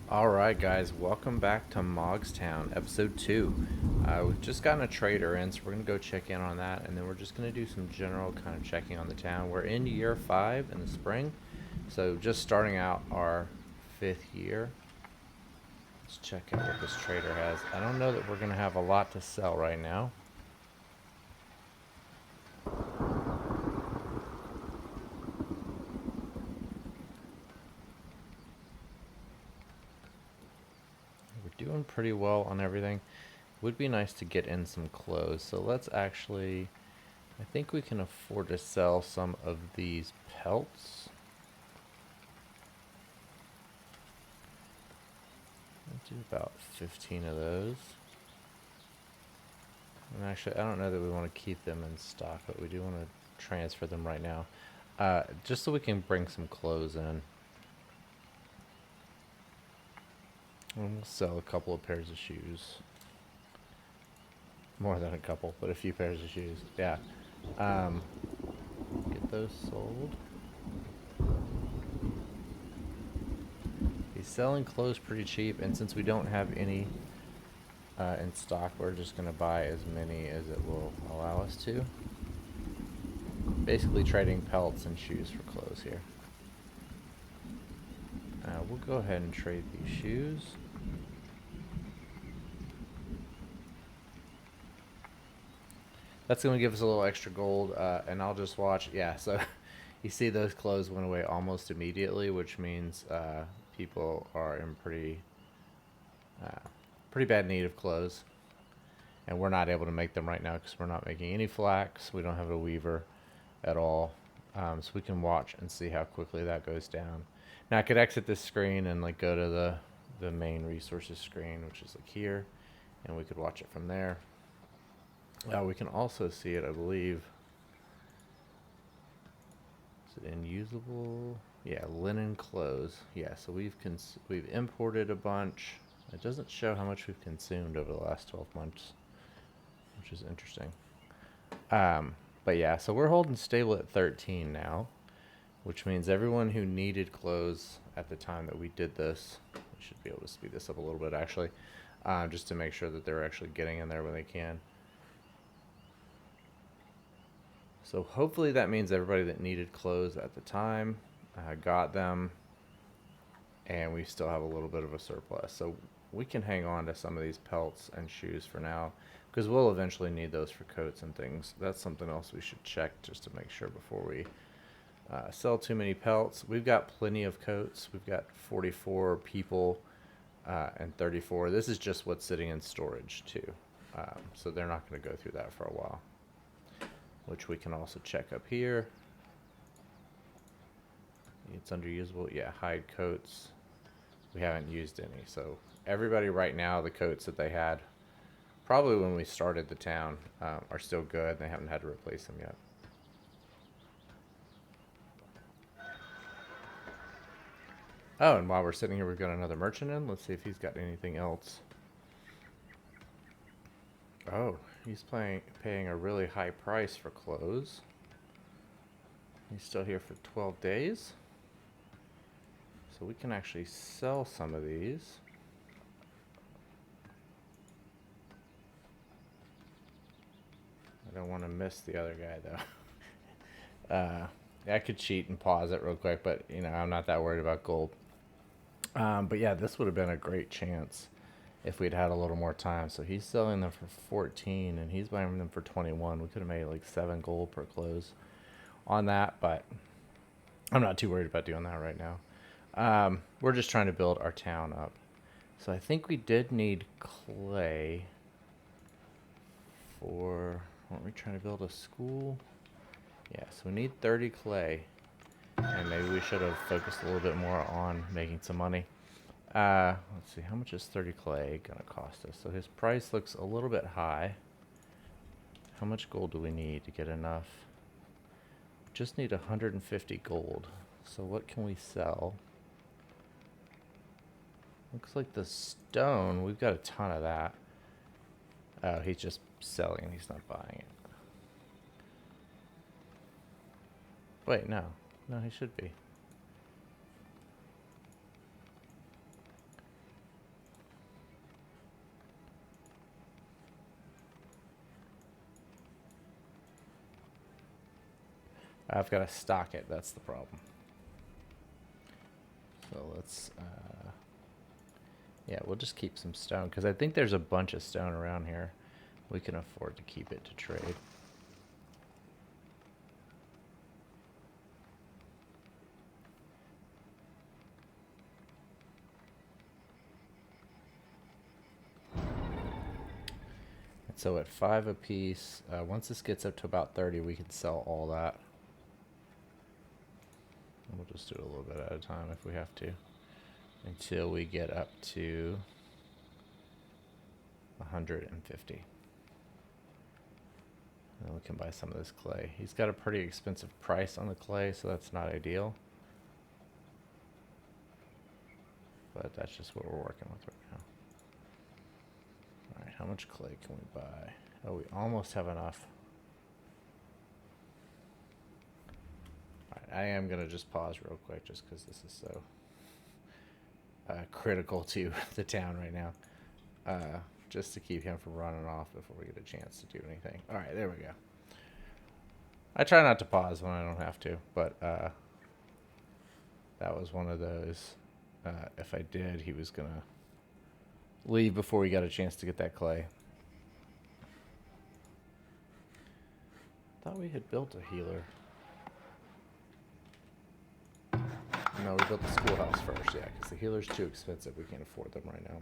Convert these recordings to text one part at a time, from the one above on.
Alright guys, welcome back to Mogstown, episode 2. We've just gotten a trader in, so we're going to go check in on that, and then we're just going to do some general kind of checking on the town. We're in year 5 in the spring, so just starting out our 5th year. Let's check out what this trader has. I don't know that we're going to have a lot to sell right now. We're doing pretty well on everything. Would be nice to get in some clothes, so let's actually... I think we can afford to sell some of these pelts. I'll do about 15 of those. And actually, I don't know that we want to keep them in stock, but we do want to transfer them right now. Just so we can bring some clothes in. And we'll sell a couple of pairs of shoes. More than a couple, but a few pairs of shoes. Yeah. Get those sold. He's selling clothes pretty cheap, and since we don't have any in stock, we're just going to buy as many as it will allow us to. Basically trading pelts and shoes for clothes here. We'll go ahead and trade these shoes. That's going to give us a little extra gold, and I'll just watch. Yeah, so you see those clothes went away almost immediately, which means people are in pretty bad need of clothes. And we're not able to make them right now because we're not making any flax. We don't have a weaver at all. So we can watch and see how quickly that goes down. Now I could exit this screen and like go to the main resources screen, which is like here, and we could watch it from there. We can also see it, I believe. Is it unusable? Yeah, linen clothes. Yeah, so we've imported a bunch. It doesn't show how much we've consumed over the last 12 months, which is interesting. But yeah, so we're holding stable at 13 now, which means everyone who needed clothes at the time that we did this, we should be able to speed this up a little bit actually, just to make sure that they're actually getting in there when they can. So hopefully that means everybody that needed clothes at the time got them, and we still have a little bit of a surplus. So we can hang on to some of these pelts and shoes for now, because we'll eventually need those for coats and things. That's something else we should check just to make sure before we sell too many pelts. We've got plenty of coats. We've got 44 people and 34. This is just what's sitting in storage too. So they're not going to go through that for a while, which we can also check up here. It's underusable. Yeah, hide coats. We haven't used any. So everybody right now, the coats that they had probably when we started the town are still good. They haven't had to replace them yet. Oh, and while we're sitting here, we've got another merchant in. Let's see if he's got anything else. Oh, he's paying a really high price for clothes. He's still here for 12 days. So we can actually sell some of these. I don't want to miss the other guy though. I could cheat and pause it real quick, but you know, I'm not that worried about gold. But yeah, this would have been a great chance if we'd had a little more time. So he's selling them for 14 and he's buying them for 21. We could have made like 7 gold per close on that, but I'm not too worried about doing that right now. We're just trying to build our town up. So I think we did need clay for, weren't we trying to build a school? Yeah, so we need 30 clay. And maybe we should have focused a little bit more on making some money. Let's see, how much is 30 clay gonna cost us? So his price looks a little bit high. How much gold do we need to get enough? Just need 150 gold. So what can we sell? Looks like the stone, we've got a ton of that. Oh, he's just selling, he's not buying it. Wait, no, he should be. I've got to stock it. That's the problem. So let's, yeah, we'll just keep some stone because I think there's a bunch of stone around here. We can afford to keep it to trade. So at 5 apiece, once this gets up to about 30, we can sell all that. We'll just do it a little bit at a time if we have to, until we get up to 150. And we can buy some of this clay. He's got a pretty expensive price on the clay, so that's not ideal. But that's just what we're working with right now. Alright, how much clay can we buy? Oh, we almost have enough. Alright, I am going to just pause real quick just because this is so critical to the town right now. Just to keep him from running off before we get a chance to do anything. Alright, there we go. I try not to pause when I don't have to, but that was one of those. If I did, he was going to leave before we got a chance to get that clay. Thought we had built a healer. No, we built the schoolhouse first, yeah, because the healer's too expensive. We can't afford them right now.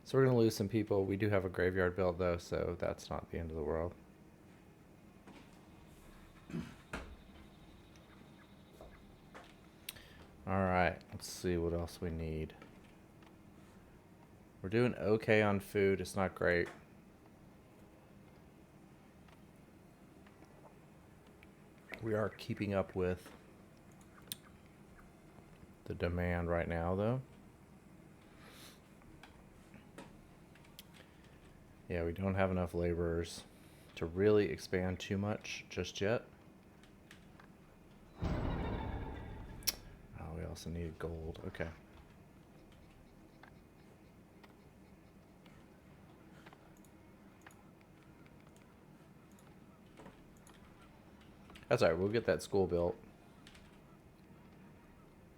So we're going to lose some people. We do have a graveyard built, though, so that's not the end of the world. Alright, let's see what else we need. We're doing okay on food. It's not great. We are keeping up with the demand right now, though. Yeah, we don't have enough laborers to really expand too much just yet. Oh, we also need gold. Okay. That's alright, we'll get that school built.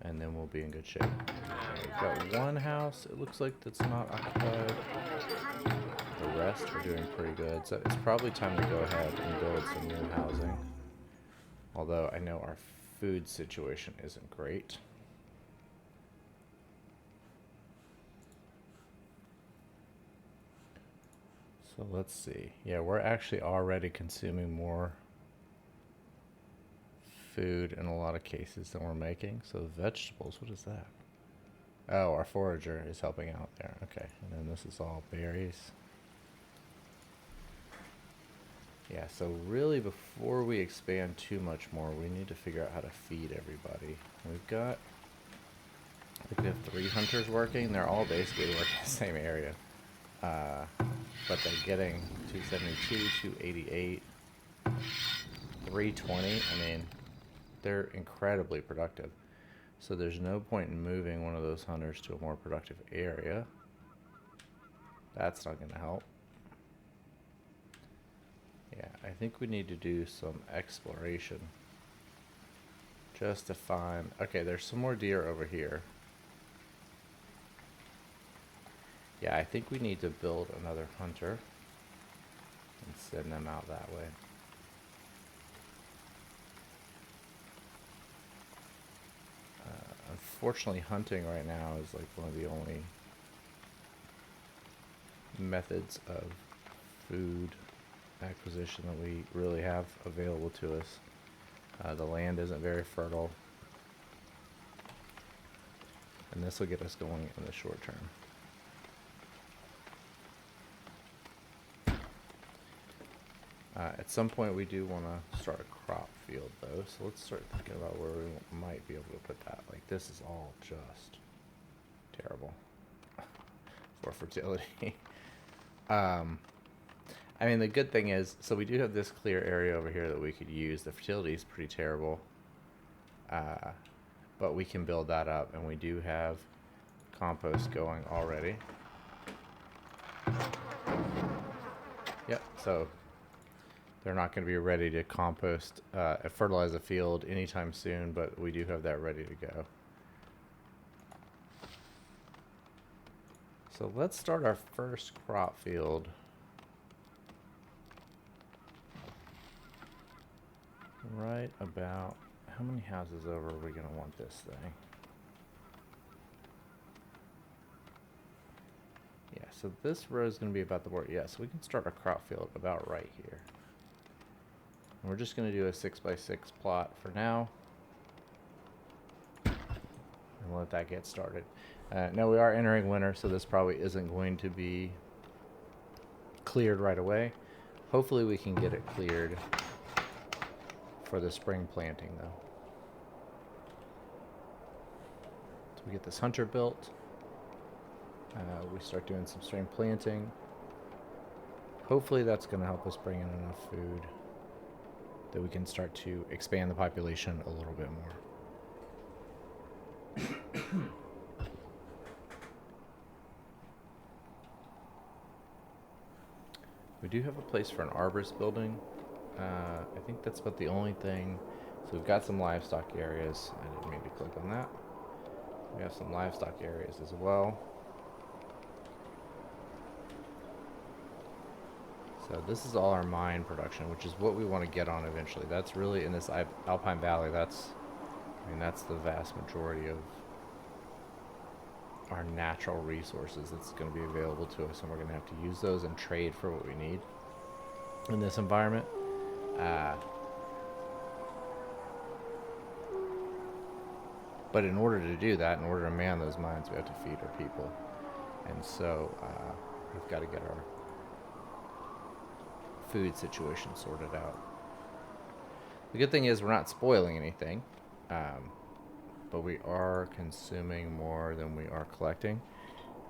And then we'll be in good shape. We've got one house, it looks like, that's not occupied. The rest are doing pretty good. So it's probably time to go ahead and build some new housing. Although I know our food situation isn't great. So let's see. Yeah, we're actually already consuming more food in a lot of cases than we're making. So vegetables, what is that? Oh, our forager is helping out there. Okay, and then this is all berries. Yeah, so really before we expand too much more, we need to figure out how to feed everybody. We've got, I think we have 3 hunters working. They're all basically working in the same area. But they're getting 272, 288, 320. I mean, they're incredibly productive. So there's no point in moving one of those hunters to a more productive area. That's not going to help. Yeah, I think we need to do some exploration. Just to find... Okay, there's some more deer over here. Yeah, I think we need to build another hunter and send them out that way. Unfortunately, hunting right now is like one of the only methods of food acquisition that we really have available to us. The land isn't very fertile, and this will get us going in the short term. At some point we do want to start a crop field though, so let's start thinking about where we might be able to put that. Like, this is all just terrible for fertility. I mean, the good thing is, so we do have this clear area over here that we could use. The fertility is pretty terrible, but we can build that up, and we do have compost going already. Yep, so They're not going to be ready to compost, fertilize a field anytime soon, but we do have that ready to go. So let's start our first crop field. Right about, how many houses over are we going to want this thing? Yeah, so this row is going to be about the border. Yeah, so we can start our crop field about right here. And we're just going to do a 6x6 plot for now. And let that get started. Now we are entering winter, so this probably isn't going to be cleared right away. Hopefully we can get it cleared for the spring planting though. So we get this hunter built. We start doing some spring planting. Hopefully that's going to help us bring in enough food that we can start to expand the population a little bit more. We do have a place for an arborist building. I think that's about the only thing. So we've got some livestock areas. I didn't mean to click on that. We have some livestock areas as well. So this is all our mine production, which is what we want to get on eventually. That's really in this Alpine Valley. That's the vast majority of our natural resources that's going to be available to us, and we're going to have to use those and trade for what we need in this environment. But in order to do that, in order to man those mines, we have to feed our people. And so we've got to get our food situation sorted out. The good thing is we're not spoiling anything, but we are consuming more than we are collecting.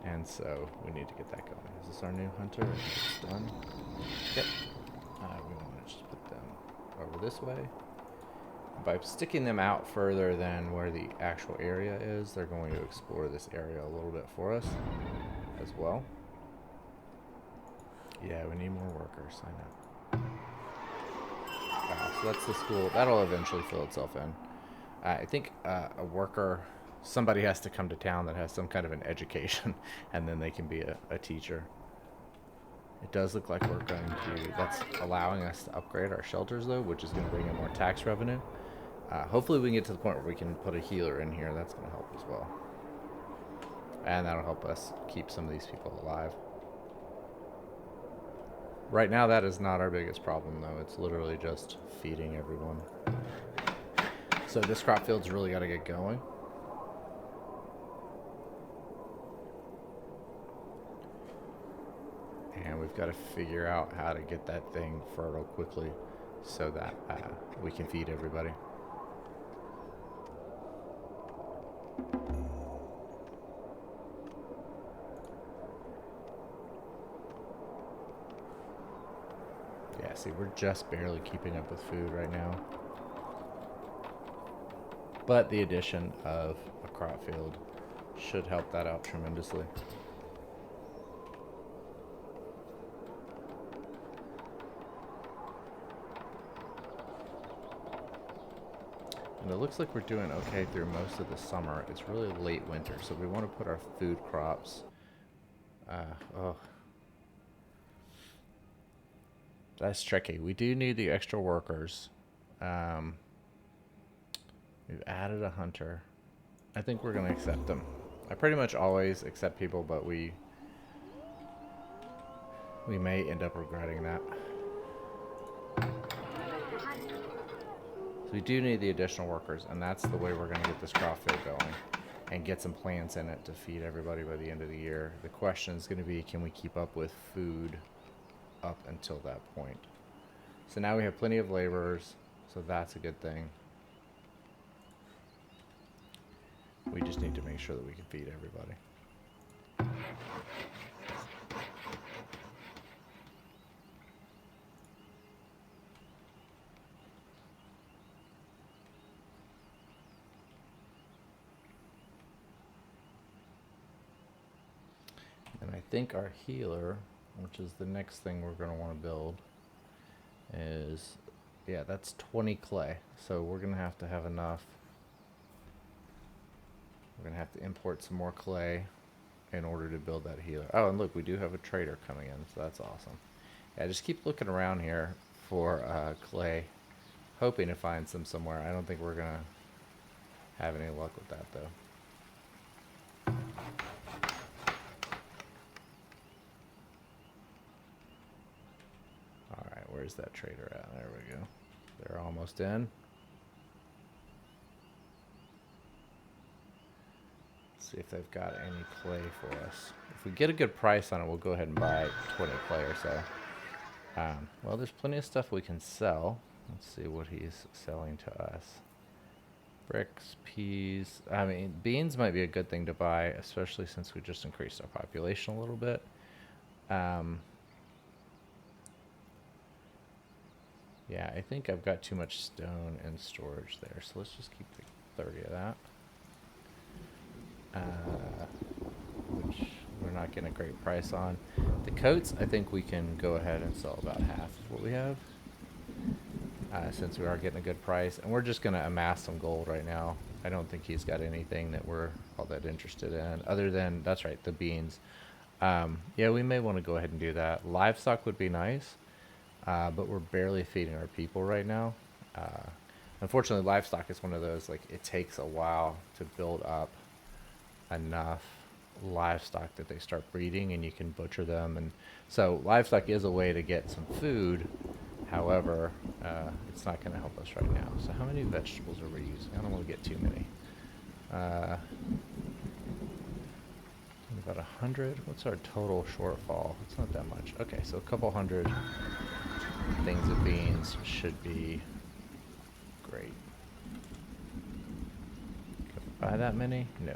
And so we need to get that going. Is this our new hunter? It's done. Yep. We want to just put them over this way. By sticking them out further than where the actual area is, they're going to explore this area a little bit for us as well. Yeah, we need more workers, I know. So that's the school. That'll eventually fill itself in. I think a worker, somebody has to come to town that has some kind of an education, and then they can be a teacher. It does look like we're going to, that's allowing us to upgrade our shelters though, which is going to bring in more tax revenue. Hopefully we can get to the point where we can put a healer in here. That's going to help as well. And that'll help us keep some of these people alive. Right now that is not our biggest problem though. It's literally just feeding everyone. So this crop field's really got to get going. And we've got to figure out how to get that thing fertile quickly so that we can feed everybody. Yeah, see, we're just barely keeping up with food right now. But the addition of a crop field should help that out tremendously. And it looks like we're doing okay through most of the summer. It's really late winter, so we want to put our food crops. That's tricky. We do need the extra workers. We've added a hunter. I think we're going to accept them. I pretty much always accept people, but we may end up regretting that. So we do need the additional workers, and that's the way we're going to get this crop field going and get some plants in it to feed everybody by the end of the year. The question is going to be, can we keep up with food up until that point? So now we have plenty of laborers, so that's a good thing. We just need to make sure that we can feed everybody. And I think our healer, which is the next thing we're going to want to build, is, yeah, that's 20 clay. So we're going to have enough. We're going to have to import some more clay in order to build that healer. Oh, and look, we do have a trader coming in, so that's awesome. Yeah, just keep looking around here for clay, hoping to find some somewhere. I don't think we're going to have any luck with that, though. All right, where's that trader at? There we go. They're almost in. Let's see if they've got any clay for us. If we get a good price on it, we'll go ahead and buy 20 clay or so. Well, there's plenty of stuff we can sell. Let's see what he's selling to us. Bricks, peas. I mean, beans might be a good thing to buy, especially since we just increased our population a little bit. Yeah, I think I've got too much stone and storage there, so let's just keep 30 of that. Which we're not getting a great price on. The coats, I think we can go ahead and sell about half of what we have, since we are getting a good price. And we're just going to amass some gold right now. I don't think he's got anything that we're all that interested in, other than, that's right, the beans. Yeah, we may want to go ahead and do that. Livestock would be nice, but we're barely feeding our people right now. Unfortunately, livestock is one of those, like, it takes a while to build up enough livestock that they start breeding and you can butcher them. And so livestock is a way to get some food. However, it's not going to help us right now. So how many vegetables are we using? I don't want to get too many. About 100. What's our total shortfall? It's not that much. Okay, so a couple hundred things of beans should be great. Can we buy that many? No.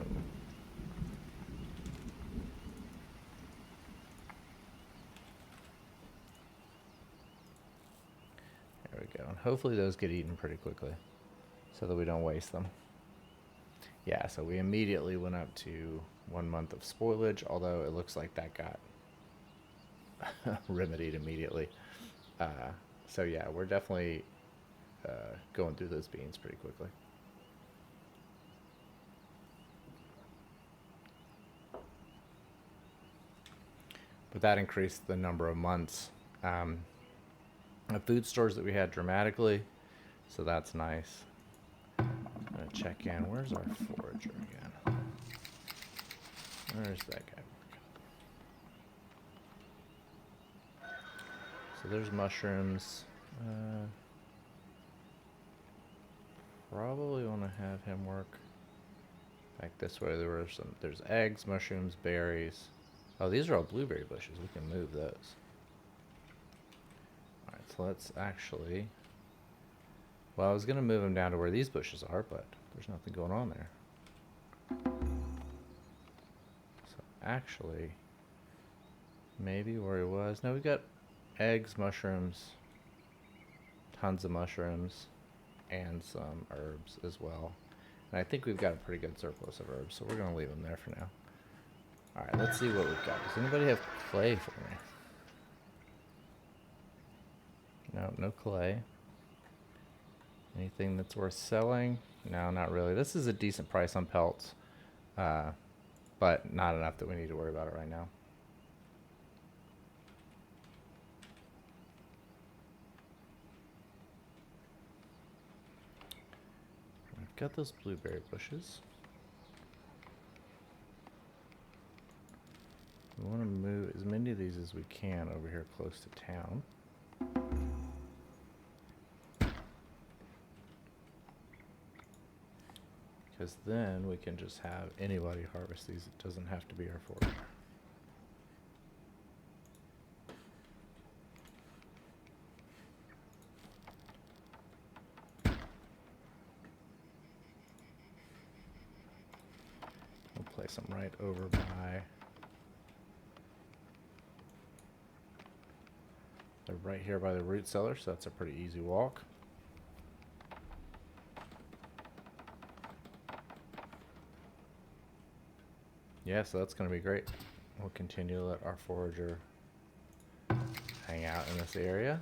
There we go. And hopefully those get eaten pretty quickly so that we don't waste them. Yeah, so we immediately went up to 1 month of spoilage, although it looks like that got remedied immediately. So yeah, we're definitely going through those beans pretty quickly. But that increased the number of months of food stores that we had dramatically, so that's nice. I'm gonna check in. Where's our forager again? Where's that guy? So there's mushrooms. Probably want to have him work back this way. There's eggs, mushrooms, berries. Oh, these are all blueberry bushes. We can move those. Alright, so let's actually... Well, I was going to move him down to where these bushes are, but there's nothing going on there. So actually, maybe where he was... No, we got eggs, mushrooms, tons of mushrooms, and some herbs as well. And I think we've got a pretty good surplus of herbs, so we're going to leave them there for now. Alright, let's see what we've got. Does anybody have clay for me? No, no clay. Anything that's worth selling? No, not really. This is a decent price on pelts, but not enough that we need to worry about it right now. I've got those blueberry bushes. We want to move as many of these as we can over here close to town. Because then we can just have anybody harvest these. It doesn't have to be our forager. We'll place them right over by... They're right here by the root cellar, so that's a pretty easy walk. Yeah, so that's going to be great. We'll continue to let our forager hang out in this area.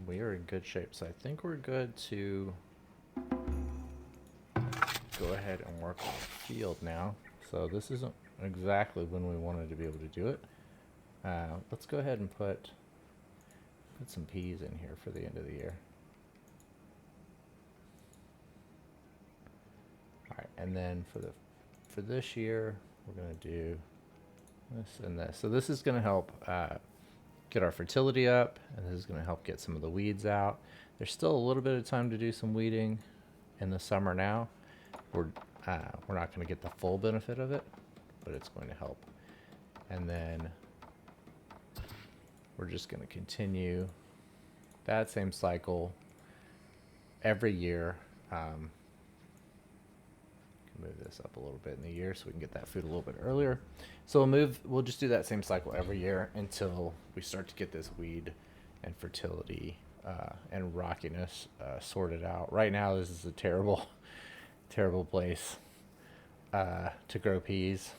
we are in good shape. So I think we're good to go ahead and work on the field now. So this isn't exactly when we wanted to be able to do it. Let's go ahead and put some peas in here for the end of the year. All right, and then for this year, we're gonna do this and this. So this is gonna help get our fertility up, and this is gonna help get some of the weeds out. There's still a little bit of time to do some weeding in the summer now. We're not gonna get the full benefit of it, but it's going to help. And then we're just gonna continue that same cycle every year. Move this up a little bit in the year so we can get that food a little bit earlier. So we'll just do that same cycle every year until we start to get this weed and fertility and rockiness sorted out. Right now, this is a terrible, terrible place to grow peas.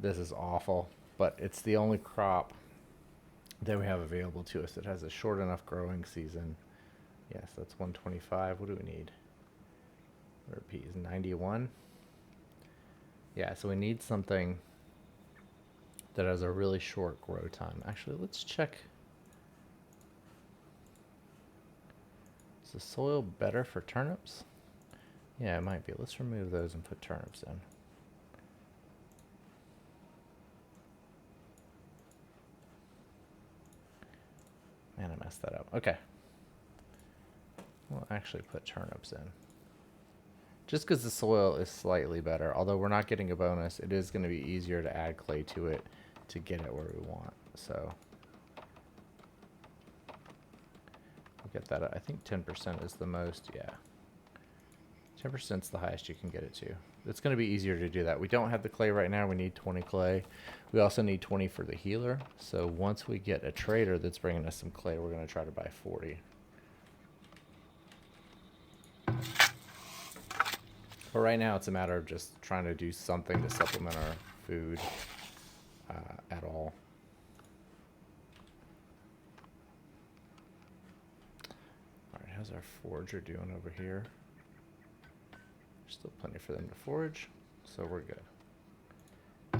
This is awful, but it's the only crop that we have available to us that has a short enough growing season. Yes, that's 125. What do we need? What are peas? 91. Yeah, so we need something that has a really short grow time. Actually, let's check. Is the soil better for turnips? Yeah, it might be. Let's remove those and put turnips in. Man, I messed that up. Okay. We'll actually put turnips in. Just because the soil is slightly better, although we're not getting a bonus, it is going to be easier to add clay to it to get it where we want. So we'll get that. I think 10% is the most. Yeah. 10% is the highest you can get it to. It's going to be easier to do that. We don't have the clay right now. We need 20 clay. We also need 20 for the healer. So once we get a trader that's bringing us some clay, we're going to try to buy 40. But right now, it's a matter of just trying to do something to supplement our food at all. All right, how's our forager doing over here? There's still plenty for them to forage, so we're good.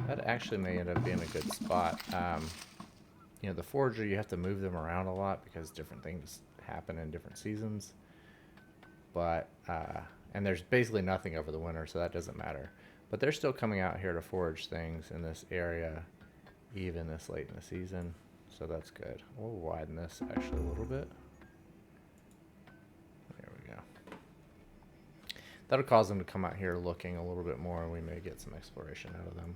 That actually may end up being a good spot. You know, the forager, you have to move them around a lot because different things happen in different seasons. But and there's basically nothing over the winter, so that doesn't matter. But they're still coming out here to forage things in this area, even this late in the season. So that's good. We'll widen this actually a little bit. There we go. That'll cause them to come out here looking a little bit more, and we may get some exploration out of them.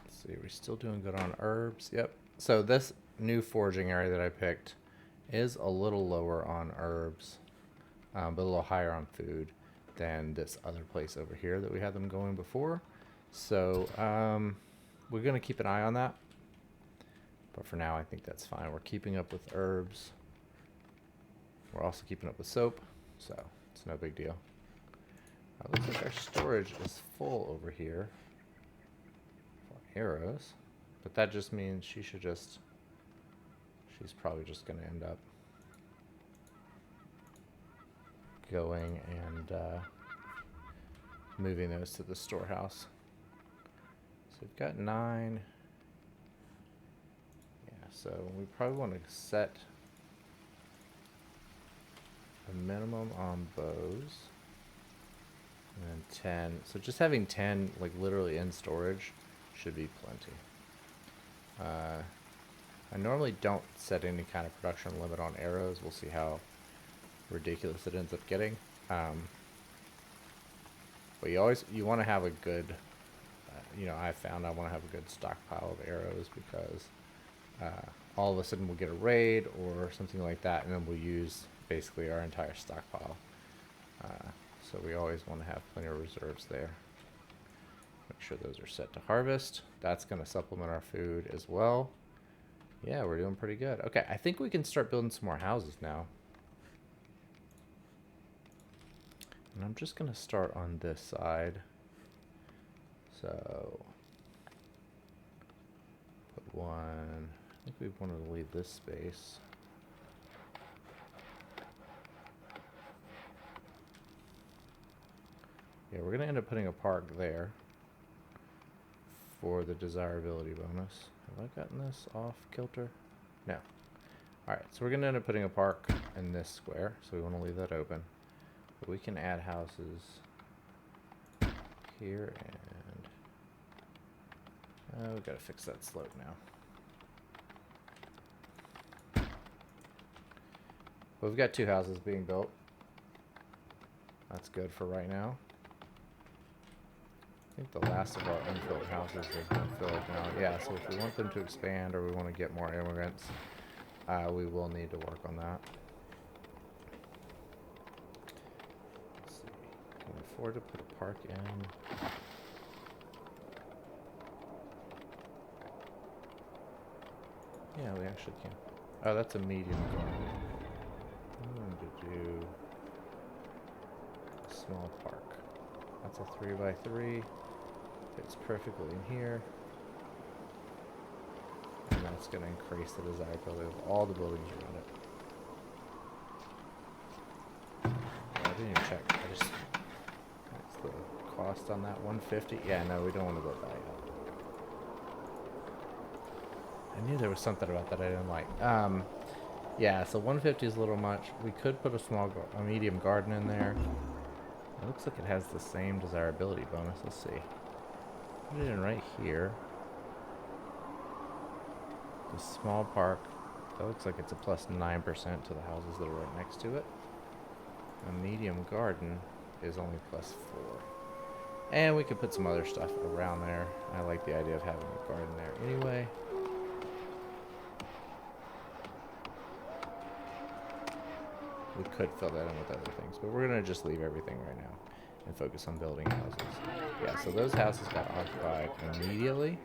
Let's see, we're still doing good on herbs. Yep. So this new foraging area that I picked is a little lower on herbs, but a little higher on food than this other place over here that we had them going before. So we're going to keep an eye on that. But for now, I think that's fine. We're keeping up with herbs. We're also keeping up with soap, so it's no big deal. Looks like our storage is full over here for arrows. But that just means she's probably just going to end up going and moving those to the storehouse. So we've got 9. Yeah, so we probably want to set a minimum on bows. And then 10. So just having 10, like literally in storage, should be plenty. I normally don't set any kind of production limit on arrows. We'll see how ridiculous it ends up getting. But you want to have a good, I found I want to have a good stockpile of arrows because all of a sudden we'll get a raid or something like that, and then we'll use basically our entire stockpile. So we always want to have plenty of reserves there. Make sure those are set to harvest. That's going to supplement our food as well. Yeah, we're doing pretty good. Okay, I think we can start building some more houses now. And I'm just going to start on this side. So put one. I think we wanted to leave this space. Yeah, we're gonna end up putting a park there for the desirability bonus. Have I gotten this off kilter? No. Alright, so we're gonna end up putting a park in this square, so we want to leave that open. But we can add houses here, and we've got to fix that slope now. But we've got 2 houses being built. That's good for right now. I think the last of our unfilled houses have been filled now. Yeah, so if we want them to expand or we want to get more immigrants, we will need to work on that. Let's see. Can we afford to put a park in? Yeah, we actually can. Oh, that's a medium garden. I'm going to do a small park. That's a 3x3. Fits perfectly in here. And that's going to increase the desirability of all the buildings around it. I didn't even check. That's the cost on that 150. Yeah, no, we don't want to go that yet. I knew there was something about that I didn't like. Yeah, so 150 is a little much. We could put a medium garden in there. It looks like it has the same desirability bonus. Let's see. Put it in right here. The small park. That looks like it's a plus 9% to the houses that are right next to it. A medium garden is only plus 4. And we could put some other stuff around there. I like the idea of having a garden there anyway. We could fill that in with other things, but we're going to just leave everything right now and focus on building houses. Yeah, so those houses got occupied immediately,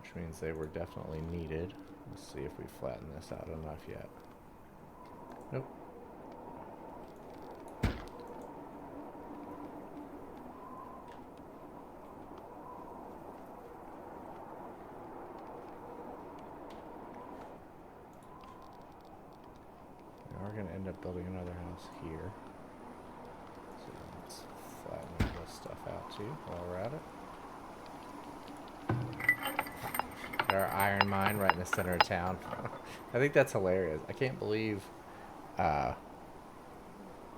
which means they were definitely needed. Let's see if we flatten this out enough yet. Nope. We're going to end up building another house here. So let's flatten this stuff out too while we're at it. Got our iron mine right in the center of town. I think that's hilarious. I can't believe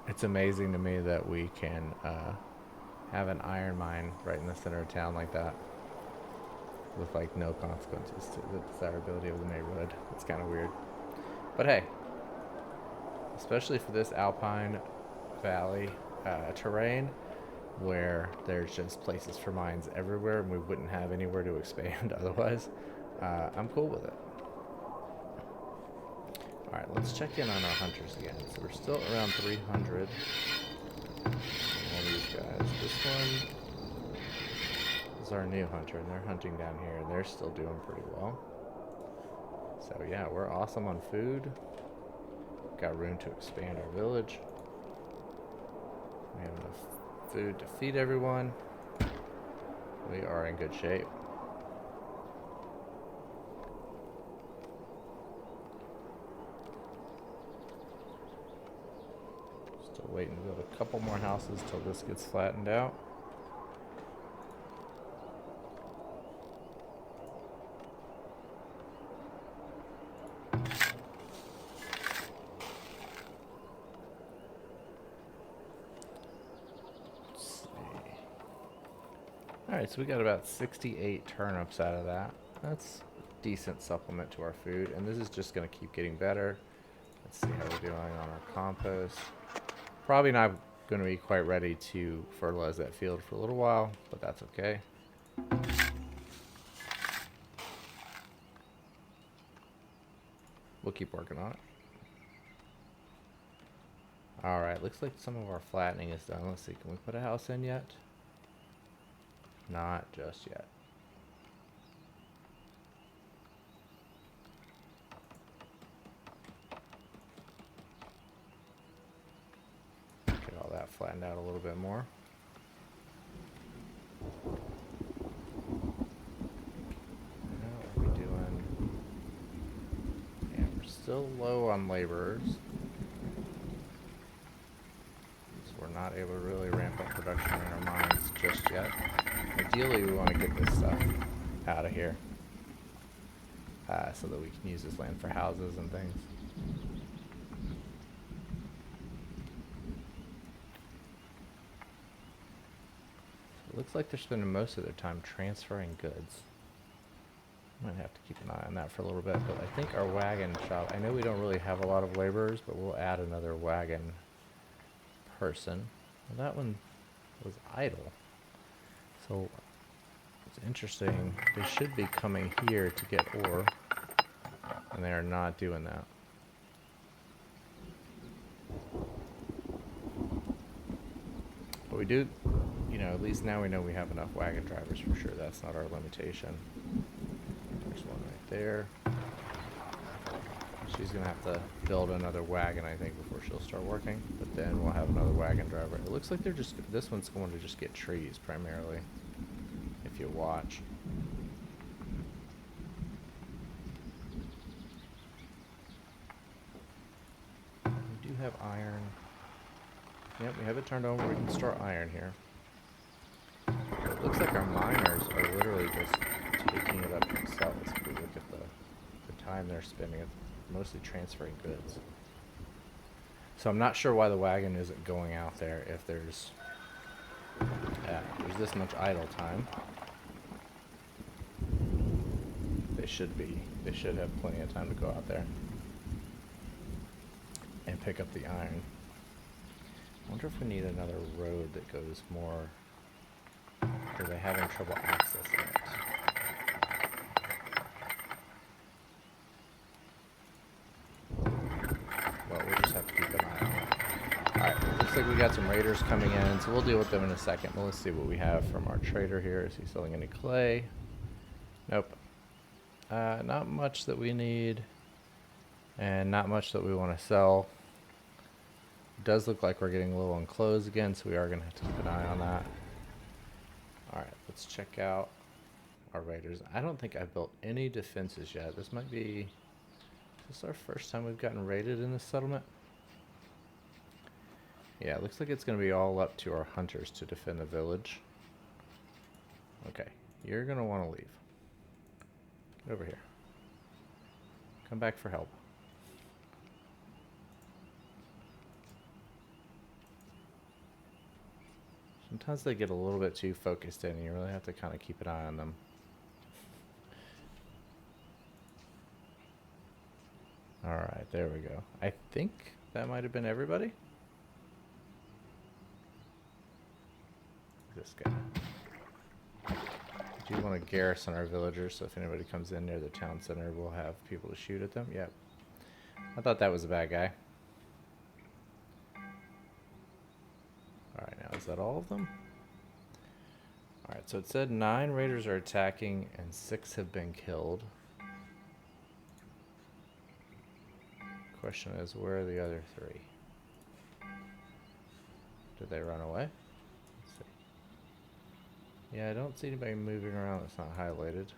it's amazing to me that we can have an iron mine right in the center of town like that with like no consequences to the desirability of the neighborhood. It's kind of weird. But hey, especially for this Alpine Valley terrain where there's just places for mines everywhere and we wouldn't have anywhere to expand otherwise, I'm cool with it. Alright, let's check in on our hunters again. So we're still around 300. All these guys. This one is our new hunter, and they're hunting down here, and they're still doing pretty well. So yeah, we're awesome on food. Got room to expand our village. We have enough food to feed everyone. We are in good shape. Still waiting to build a couple more houses till this gets flattened out. Alright, so we got about 68 turnips out of that. That's a decent supplement to our food, and this is just going to keep getting better. Let's see how we're doing on our compost. Probably not going to be quite ready to fertilize that field for a little while, but that's okay. We'll keep working on it. Alright, looks like some of our flattening is done. Let's see, can we put a house in yet? Not just yet. Get all that flattened out a little bit more. still low on laborers. So we're not able to really ramp up production in our mines just yet. Ideally, we want to get this stuff out of here so that we can use this land for houses and things. It looks like they're spending most of their time transferring goods. I'm going to have to keep an eye on that for a little bit, but I think our wagon shop, I know we don't really have a lot of laborers, but we'll add another wagon person. Well, that one was idle. So it's interesting. They should be coming here to get ore, and they are not doing that. But we do, you know, at least now we know we have enough wagon drivers for sure. That's not our limitation. There's one right there. She's going to have to build another wagon, I think, before she'll start working. But then we'll have another wagon driver. It looks like they're just, this one's going to just get trees primarily, if you watch. We do have iron. Yep, we have it turned on where we can store iron here. It looks like our miners are literally just taking it up themselves. If we look at the time they're spending, it's mostly transferring goods. So I'm not sure why the wagon isn't going out there if there's this much idle time. They should have plenty of time to go out there and pick up the iron. I wonder if we need another road that goes more. Are they having trouble accessing it? Well, we'll just have to keep an eye on it. Alright, looks like we got some raiders coming in, so we'll deal with them in a second. But let's see what we have from our trader here. Is he selling any clay? Nope. Not much that we need, and not much that we want to sell. It does look like we're getting low on clothes again, so we are going to have to keep an eye on that. Alright, let's check out our raiders. I don't think I've built any defenses yet. This might be... Is this our first time we've gotten raided in this settlement? Yeah, it looks like it's going to be all up to our hunters to defend the village. Okay, you're going to want to leave. Get over here. Come back for help. Sometimes they get a little bit too focused in, and you really have to kind of keep an eye on them. Alright, there we go. I think that might have been everybody. This guy. I do want to garrison our villagers, so if anybody comes in near the town center, we'll have people to shoot at them. Yep. I thought that was a bad guy. Alright, now is that all of them? Alright, so it said 9 raiders are attacking and 6 have been killed. Question is, where are the other 3? Did they run away? Let's see. Yeah, I don't see anybody moving around that's not highlighted.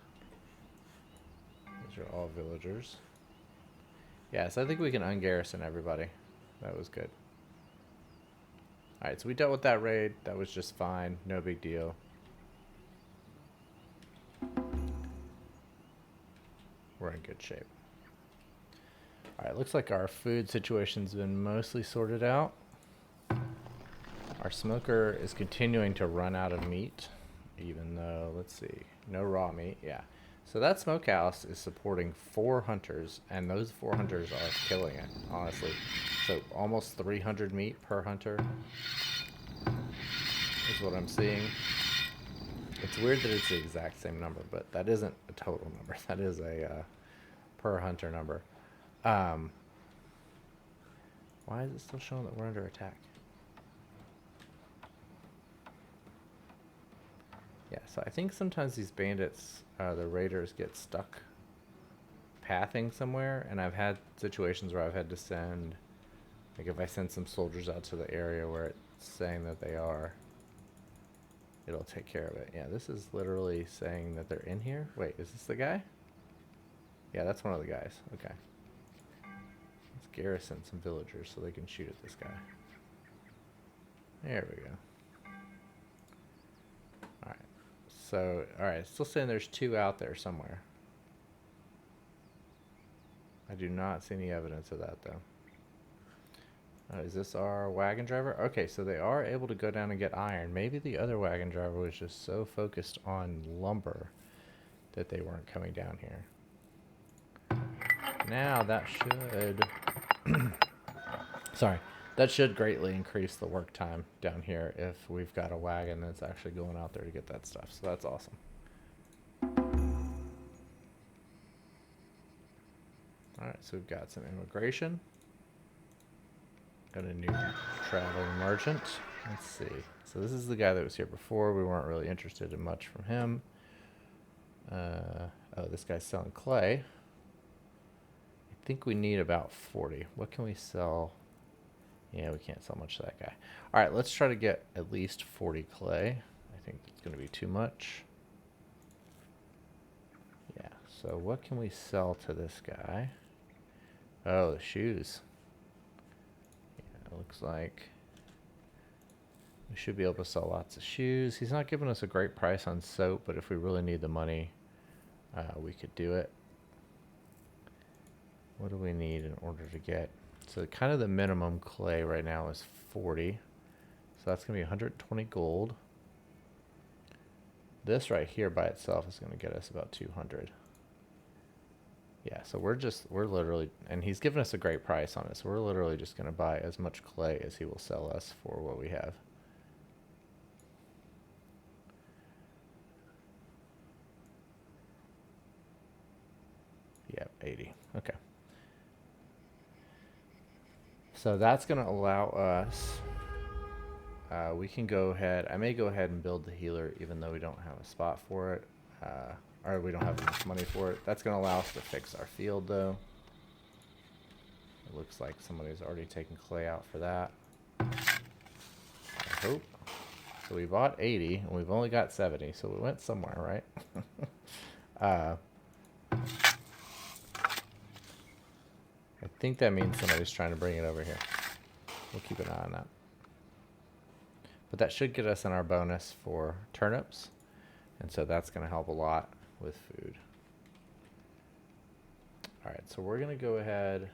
These are all villagers. Yeah, so I think we can ungarrison everybody. That was good. Alright, so we dealt with that raid. That was just fine. No big deal. We're in good shape. Alright, looks like our food situation's been mostly sorted out. Our smoker is continuing to run out of meat, even though, let's see, no raw meat. Yeah. So that smokehouse is supporting 4 hunters, and those 4 hunters are killing it, honestly. So almost 300 meat per hunter is what I'm seeing. It's weird that it's the exact same number, but that isn't a total number. That is a per hunter number. Why is it still showing that we're under attack? Yeah, so I think sometimes these bandits, the raiders, get stuck pathing somewhere, and I've had situations where I've had to send, like if I send some soldiers out to the area where it's saying that they are, it'll take care of it. Yeah, this is literally saying that they're in here. Wait, is this the guy? Yeah, that's one of the guys. Okay. Let's garrison some villagers so they can shoot at this guy. There we go. Alright. So, alright, still saying there's 2 out there somewhere. I do not see any evidence of that, though. Is this our wagon driver? Okay, so they are able to go down and get iron. Maybe the other wagon driver was just so focused on lumber that they weren't coming down here. Now that should... Sorry. That should greatly increase the work time down here if we've got a wagon that's actually going out there to get that stuff. So that's awesome. Alright, so we've got some immigration. Got a new traveling merchant. Let's see. So this is the guy that was here before. We weren't really interested in much from him. Oh, this guy's selling clay. I think we need about 40. What can we sell? Yeah, we can't sell much to that guy. All right, let's try to get at least 40 clay. I think it's going to be too much. Yeah, so what can we sell to this guy? Oh, the shoes. Yeah, it looks like we should be able to sell lots of shoes. He's not giving us a great price on soap, but if we really need the money, we could do it. What do we need in order to get... So kind of the minimum clay right now is 40. So that's going to be 120 gold. This right here by itself is going to get us about 200. Yeah, so we're literally, and he's given us a great price on it. So we're literally just going to buy as much clay as he will sell us for what we have. Yep, 80. Okay. So that's going to allow us, we can go ahead, I may go ahead and build the healer even though we don't have a spot for it, or we don't have enough money for it. That's going to allow us to fix our field though. It looks like somebody's already taken clay out for that. I hope. So we bought 80 and we've only got 70, so we went somewhere, right? I think that means somebody's trying to bring it over here. We'll keep an eye on that. But that should get us in our bonus for turnips. And so that's going to help a lot with food. Alright, so we're going to go ahead.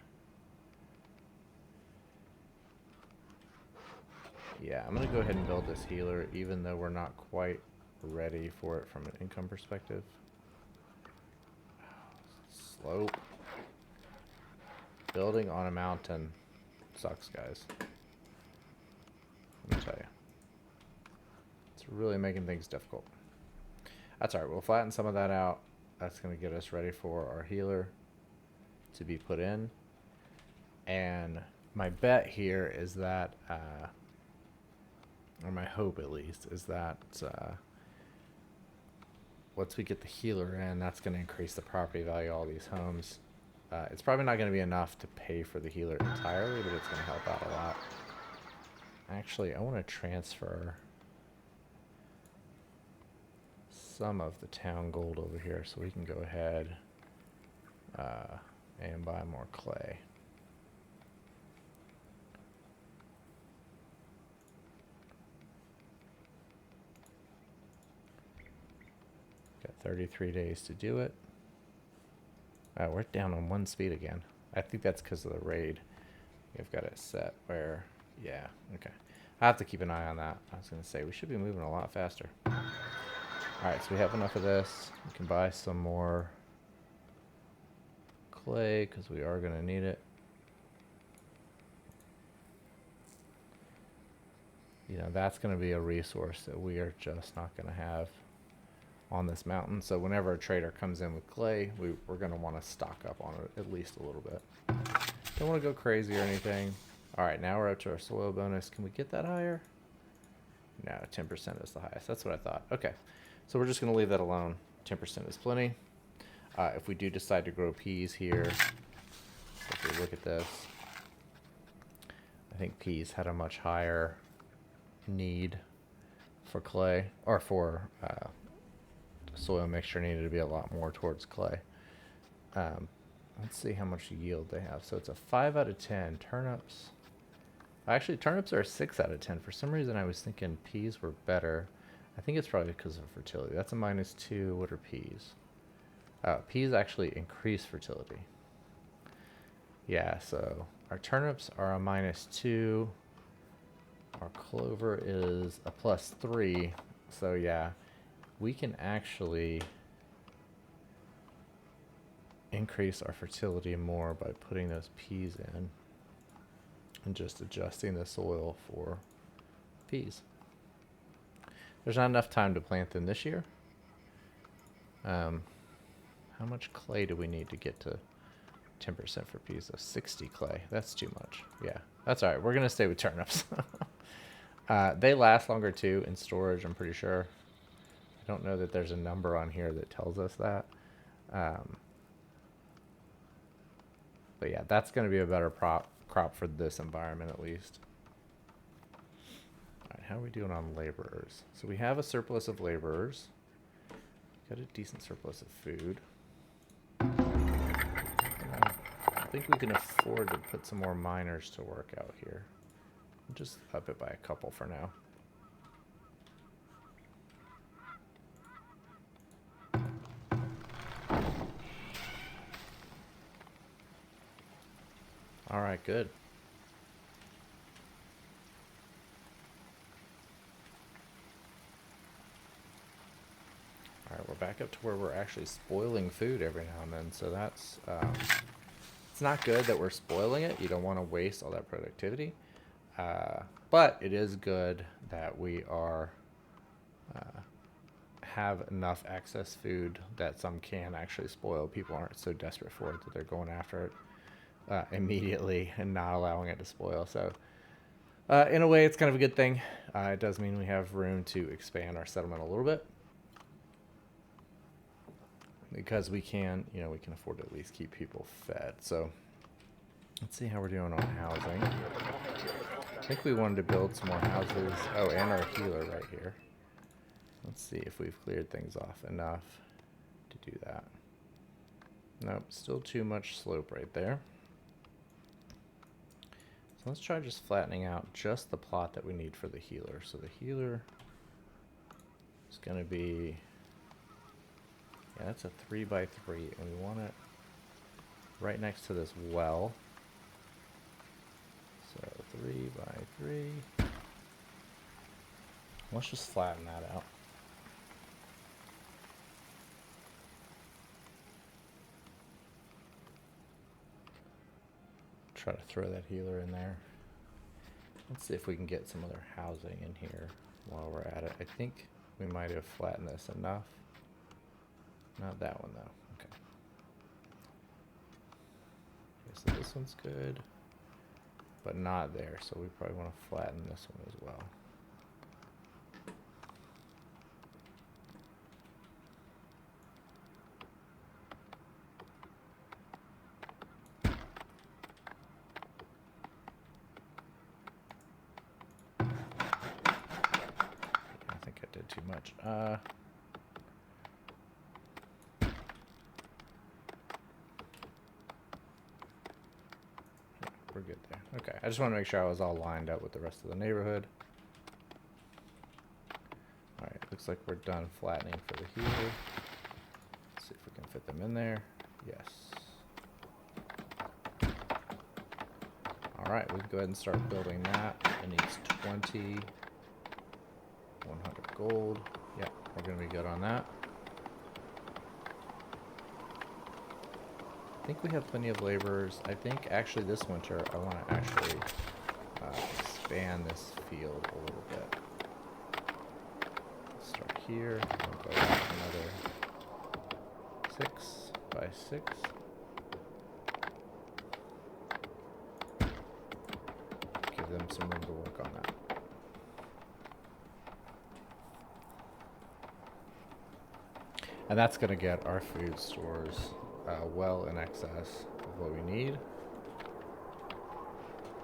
Yeah, I'm going to go ahead and build this healer even though we're not quite ready for it from an income perspective. Slope. Building on a mountain sucks, guys. Let me tell you. It's really making things difficult. That's alright, we'll flatten some of that out. That's going to get us ready for our healer to be put in. And my bet here is that, or my hope at least, is that once we get the healer in, that's going to increase the property value of all these homes. It's probably not going to be enough to pay for the healer entirely, but it's going to help out a lot. Actually, I want to transfer some of the town gold over here so we can go ahead and buy more clay. Got 33 days to do it. We're down on 1 speed again. I think that's because of the raid. I've got it set where, yeah, okay. I have to keep an eye on that. I was going to say, we should be moving a lot faster. Alright, so we have enough of this. We can buy some more clay because we are going to need it. You know, that's going to be a resource that we are just not going to have on this mountain. So whenever a trader comes in with clay, we're going to want to stock up on it at least a little bit. Don't want to go crazy or anything. Alright, now we're up to our soil bonus. Can we get that higher? No, 10% is the highest. That's what I thought. Okay, so we're just going to leave that alone. 10% is plenty. If we do decide to grow peas here, if we look at this, I think peas had a much higher need for clay, or for soil mixture needed to be a lot more towards clay. Let's see how much yield they have. So it's a 5 out of 10. Turnips. Actually, turnips are a 6 out of 10. For some reason, I was thinking peas were better. I think it's probably because of fertility. That's a -2. What are peas? Peas actually increase fertility. Yeah, so our turnips are a -2. Our clover is a +3. So yeah, we can actually increase our fertility more by putting those peas in and just adjusting the soil for peas. There's not enough time to plant them this year. How much clay do we need to get to 10% for peas? So 60 clay. That's too much. Yeah, that's all right. We're going to stay with turnips. They last longer too in storage, I'm pretty sure. I don't know that there's a number on here that tells us that. But yeah, that's going to be a better crop for this environment at least. All right, how are we doing on laborers? So we have a surplus of laborers. Got a decent surplus of food. I think we can afford to put some more miners to work out here. I'll just up it by a couple for now. All right, good. All right, we're back up to where we're actually spoiling food every now and then. So that's, it's not good that we're spoiling it. You don't want to waste all that productivity. But it is good that we are, have enough excess food that some can actually spoil. People aren't so desperate for it that they're going after it immediately and not allowing it to spoil. So in a way, it's kind of a good thing. It does mean we have room to expand our settlement a little bit. Because we can, you know, we can afford to at least keep people fed. So let's see how we're doing on housing. I think we wanted to build some more houses. Oh, and our healer right here. Let's see if we've cleared things off enough to do that. Nope, still too much slope right there. So let's try just flattening out just the plot that we need for the healer. So the healer is going to be, yeah, that's a 3x3, and we want it right next to this well. So 3x3. Let's just flatten that out. Try to throw that healer in there. Let's see if we can get some other housing in here while we're at it. I think we might have flattened this enough. Not that one though. Okay. So this one's good, but not there. So we probably want to flatten this one as well. I think I did too much. We're good there. Okay, I just want to make sure I was all lined up with the rest of the neighborhood. Alright, looks like we're done flattening for the healer. Let's see if we can fit them in there. Yes. Alright, we can go ahead and start building that. It needs 20, 100 gold. Yeah, we're going to be good on that. I think we have plenty of laborers. I think actually this winter I want to actually expand this field a little bit. Let's start here. We'll go back another 6x6. Give them some room to work on that. And that's going to get our food stores well in excess of what we need.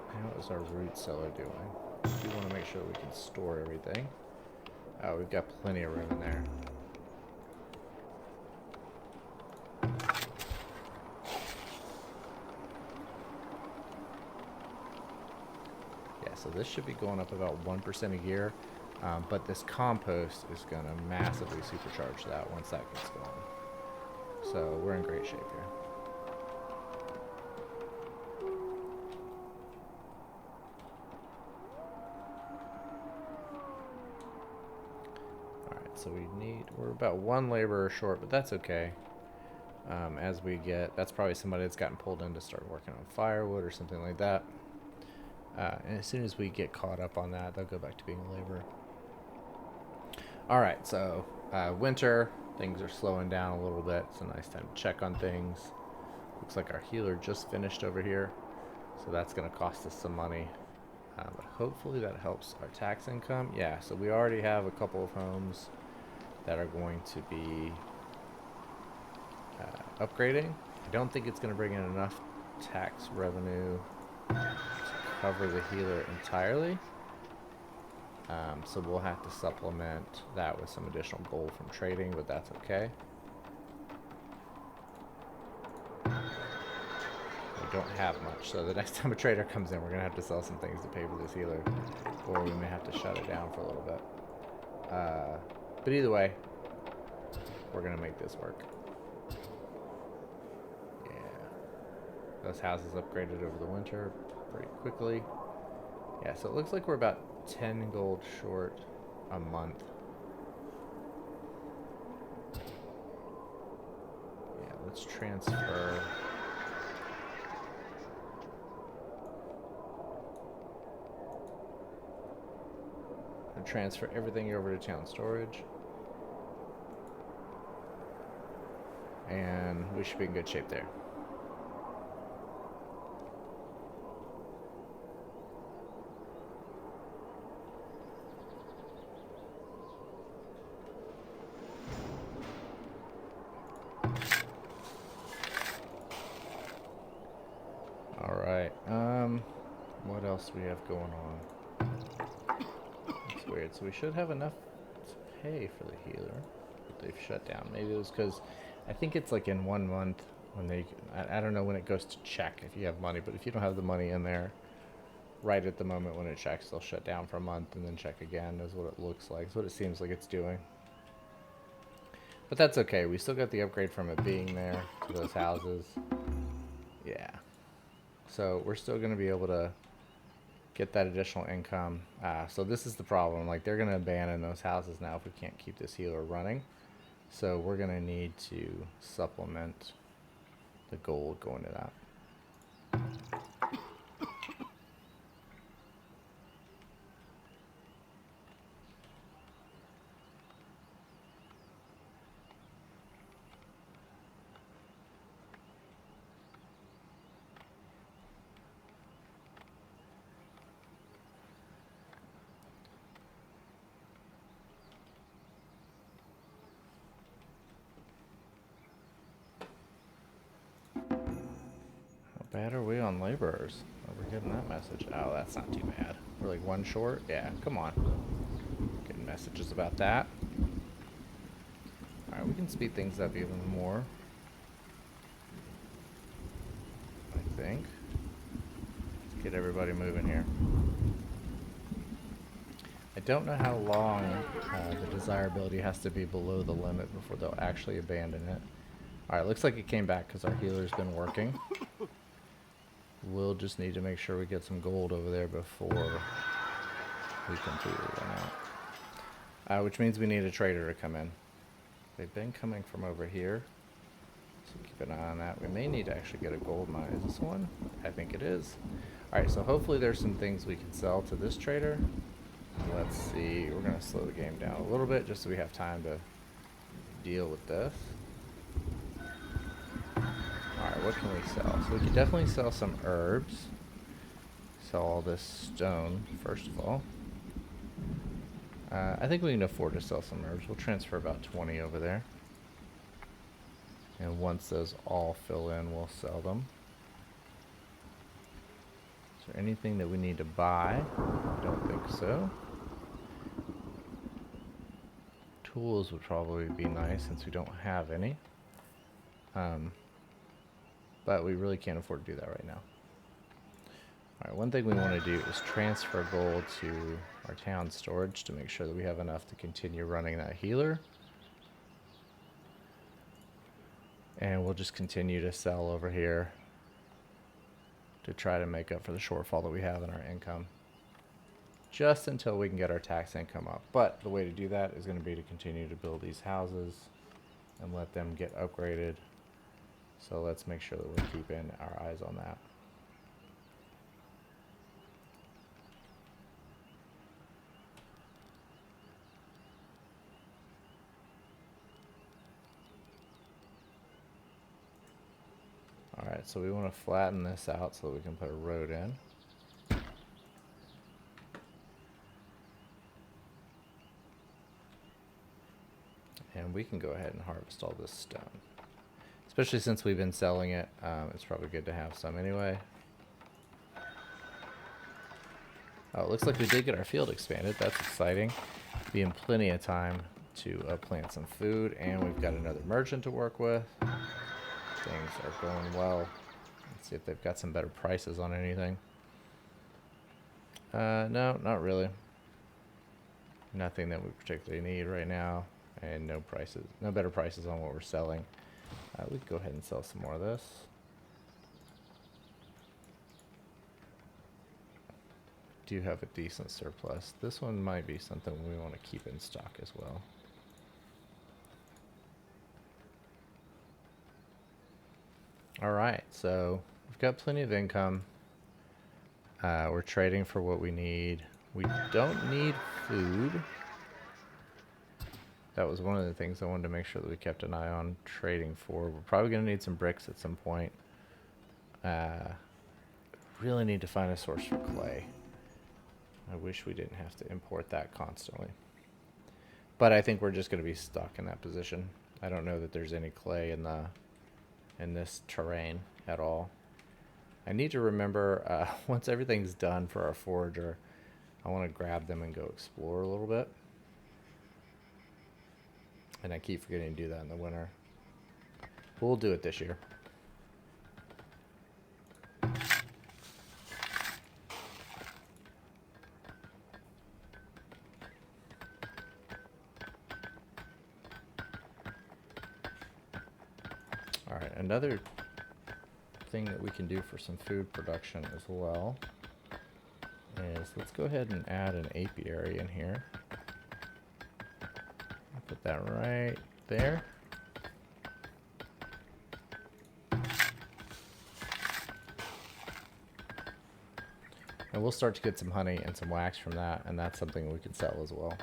How is our root cellar doing? We want to make sure we can store everything. We've got plenty of room in there. So this should be going up about 1% a year. But this compost is going to massively supercharge that once that gets going. So we're in great shape here. Alright, so we're about one laborer short, but that's okay. As we get, that's probably somebody that's gotten pulled in to start working on firewood or something like that. And as soon as we get caught up on that, they'll go back to being a laborer. Alright, so winter, things are slowing down a little bit. It's a nice time to check on things. Looks like our healer just finished over here, so that's going to cost us some money. But hopefully that helps our tax income. Yeah, so we already have a couple of homes that are going to be upgrading. I don't think it's going to bring in enough tax revenue to cover the healer entirely. So we'll have to supplement that with some additional gold from trading, but that's okay. We don't have much, so the next time a trader comes in, we're going to have to sell some things to pay for this healer, or we may have to shut it down for a little bit. But either way, we're going to make this work. Yeah. Those houses upgraded over the winter pretty quickly. Yeah, so it looks like we're about 10 gold short a month. Yeah, let's transfer. Transfer everything over to town storage. And we should be in good shape there. Alright, what else do we have going on? That's weird. So we should have enough to pay for the healer, but they've shut down. Maybe it was because I think it's like in 1 month when they, I don't know when it goes to check if you have money, but if you don't have the money in there right at the moment when it checks, they'll shut down for a month and then check again, is what it looks like. It's what it seems like it's doing. But that's okay. We still got the upgrade from it being there to those houses. Yeah. So we're still going to be able to get that additional income. So this is the problem. Like, they're going to abandon those houses now if we can't keep this healer running. So we're going to need to supplement the gold going to that. Bad are we on laborers? Oh, we're getting that message. Oh, that's not too bad. We're like 1 short. Yeah, come on. Getting messages about that. Alright, we can speed things up even more, I think. Let's get everybody moving here. I don't know how long the desirability has to be below the limit before they'll actually abandon it. Alright, looks like it came back because our healer's been working. We'll just need to make sure we get some gold over there before we completely run out. Which means we need a trader to come in. They've been coming from over here, so keep an eye on that. We may need to actually get a gold mine. Is this one? I think it is. Alright, so hopefully there's some things we can sell to this trader. Let's see. We're going to slow the game down a little bit just so we have time to deal with this. Alright, what can we sell? So we can definitely sell some herbs. Sell all this stone, first of all. I think we can afford to sell some herbs. We'll transfer about 20 over there. And once those all fill in, we'll sell them. Is there anything that we need to buy? I don't think so. Tools would probably be nice since we don't have any. But we really can't afford to do that right now. All right, one thing we want to do is transfer gold to our town storage to make sure that we have enough to continue running that healer. And we'll just continue to sell over here to try to make up for the shortfall that we have in our income, just until we can get our tax income up. But the way to do that is going to be to continue to build these houses and let them get upgraded. So let's make sure that we're keeping our eyes on that. Alright, so we want to flatten this out so that we can put a road in. And we can go ahead and harvest all this stone. Especially since we've been selling it, it's probably good to have some anyway. Oh, it looks like we did get our field expanded. That's exciting. Being plenty of time to plant some food, and we've got another merchant to work with. Things are going well. Let's see if they've got some better prices on anything. No, not really. Nothing that we particularly need right now, and no better prices on what we're selling. We can go ahead and sell some more of this. Do have a decent surplus. This one might be something we want to keep in stock as well. Alright, so we've got plenty of income. We're trading for what we need. We don't need food. That was one of the things I wanted to make sure that we kept an eye on trading for. We're probably going to need some bricks at some point. Really need to find a source for clay. I wish we didn't have to import that constantly. But I think we're just going to be stuck in that position. I don't know that there's any clay in this terrain at all. I need to remember, once everything's done for our forager, I want to grab them and go explore a little bit. And I keep forgetting to do that in the winter. We'll do it this year. Alright, another thing that we can do for some food production as well is let's go ahead and add an apiary in here. Put that right there. And we'll start to get some honey and some wax from that, and that's something we can sell as well.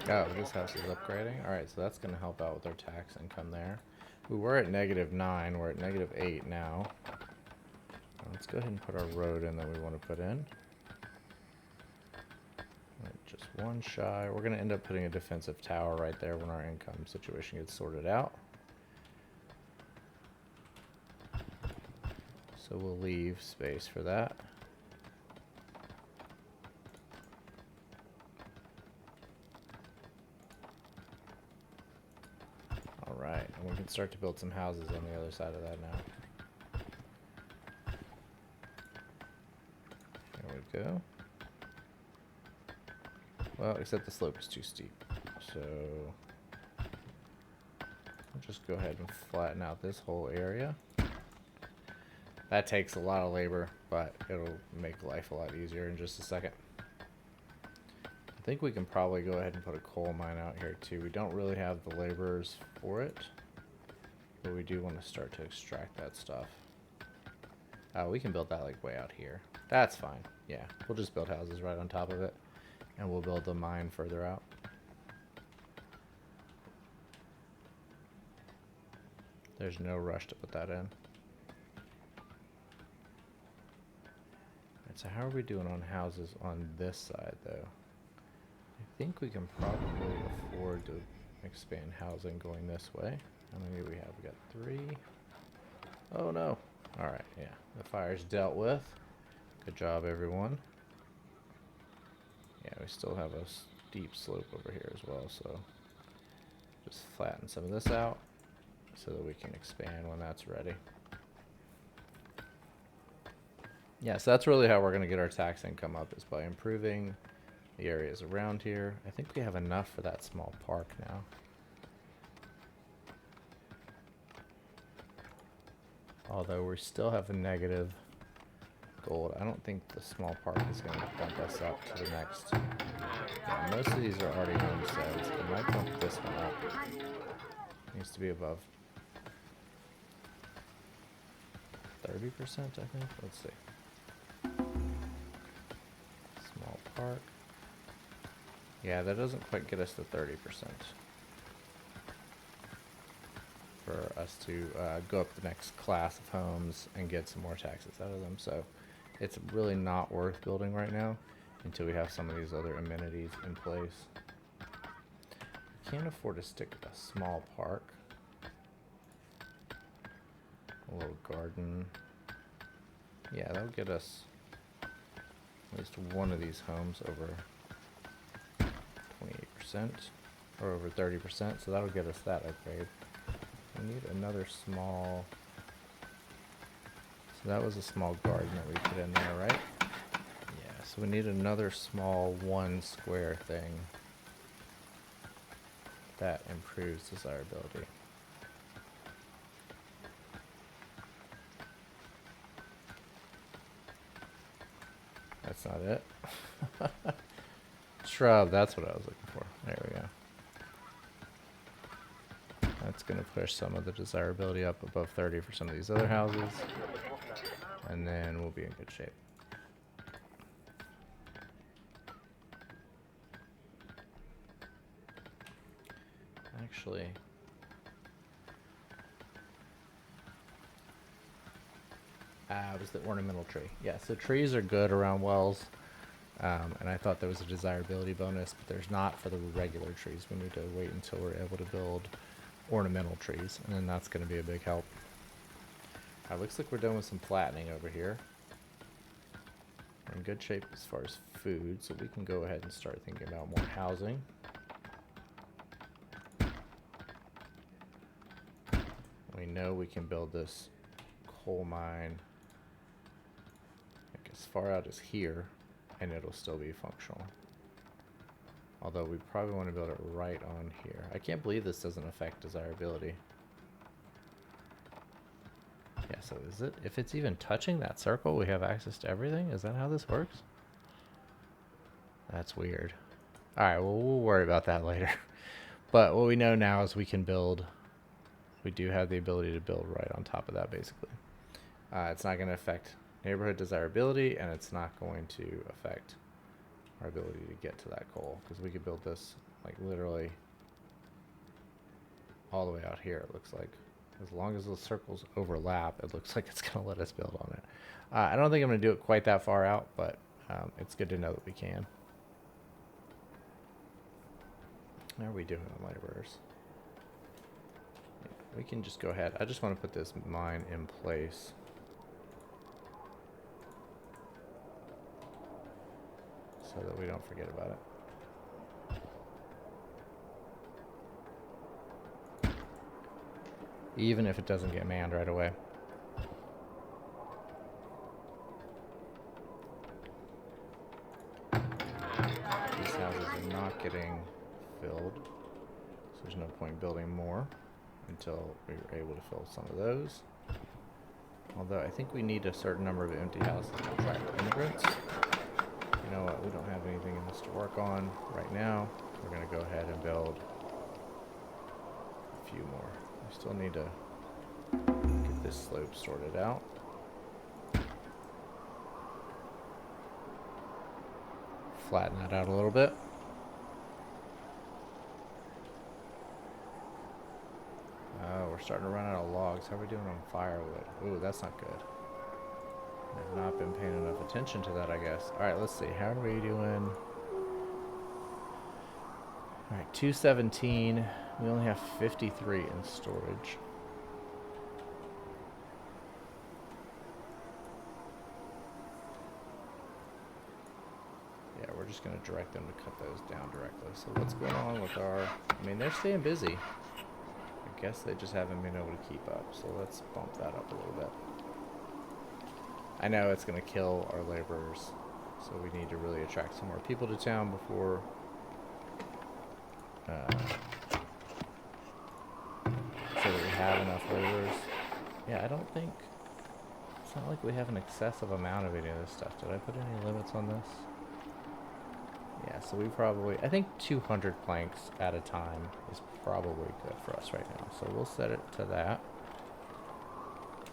Oh, this house is upgrading. Alright, so that's going to help out with our tax income there. We were at -9. We're at -8 now. Let's go ahead and put our road in that we want to put in. Just one shy. We're going to end up putting a defensive tower right there when our income situation gets sorted out. So we'll leave space for that. Alright, and we can start to build some houses on the other side of that now. There we go. Well, except the slope is too steep. So we'll just go ahead and flatten out this whole area. That takes a lot of labor, but it'll make life a lot easier in just a second. I think we can probably go ahead and put a coal mine out here too. We don't really have the laborers for it, but we do want to start to extract that stuff. We can build that like way out here. That's fine. Yeah, we'll just build houses right on top of it, and we'll build the mine further out. There's no rush to put that in. So how are we doing on houses on this side though? I think we can probably afford to expand housing going this way. How many do we have? We got 3. Oh no. Alright, yeah. The fire's dealt with. Good job, everyone. Yeah, we still have a steep slope over here as well, so just flatten some of this out so that we can expand when that's ready. Yeah, so that's really how we're going to get our tax income up, is by improving the areas around here. I think we have enough for that small park now. Although we still have a negative gold. I don't think the small park is going to bump us up to the next. Yeah, most of these are already homesteads. It might bump this one up. It needs to be above 30%, I think. Let's see. Small park. Yeah, that doesn't quite get us to 30% for us to go up the next class of homes and get some more taxes out of them. So it's really not worth building right now until we have some of these other amenities in place. Can't afford to stick a small park. A little garden. Yeah, that'll get us at least one of these homes over 28% or over 30%, so that'll get us that upgrade. We need another small, so that was a small garden that we put in there, right? Yeah, so we need another small 1 square thing that improves desirability. That's not it. Shrub, that's what I was looking for. There we go. That's going to push some of the desirability up above 30 for some of these other houses. And then we'll be in good shape. Actually, it was the ornamental tree. Yeah, so trees are good around wells. And I thought there was a desirability bonus, but there's not for the regular trees. We need to wait until we're able to build ornamental trees, and then that's going to be a big help. Looks like we're done with some flattening over here. We're in good shape as far as food, so we can go ahead and start thinking about more housing. We know we can build this coal mine like as far out as here, and it'll still be functional. Although we probably want to build it right on here. I can't believe this doesn't affect desirability. Yeah, so is it, if it's even touching that circle, we have access to everything? Is that how this works? That's weird. Alright, well, we'll worry about that later. But what we know now is we can build, we do have the ability to build right on top of that, basically. It's not going to affect neighborhood desirability, and it's not going to affect our ability to get to that goal, because we could build this like literally all the way out here. It looks like, as long as those circles overlap, it looks like it's going to let us build on it. I don't think I'm going to do it quite that far out, but it's good to know that we can. How are we doing on laborers? Yeah, we can just go ahead. I just want to put this mine in place. So that we don't forget about it. Even if it doesn't get manned right away. These houses are not getting filled, so there's no point building more until we're able to fill some of those. Although I think we need a certain number of empty houses to attract immigrants. You know what, we don't have anything in this to work on right now. We're going to go ahead and build a few more. We still need to get this slope sorted out. Flatten that out a little bit. We're starting to run out of logs. How are we doing on firewood? Ooh, that's not good. I've not been paying enough attention to that, I guess. Alright, let's see. How are we doing? Alright, 217. We only have 53 in storage. Yeah, we're just going to direct them to cut those down directly. So what's going on with our... I mean, they're staying busy. I guess they just haven't been able to keep up. So let's bump that up a little bit. I know it's going to kill our laborers. So we need to really attract some more people to town before... so that we have enough laborers. Yeah, I don't think... It's not like we have an excessive amount of any of this stuff. Did I put any limits on this? Yeah, so we probably... I think 200 planks at a time is probably good for us right now. So we'll set it to that.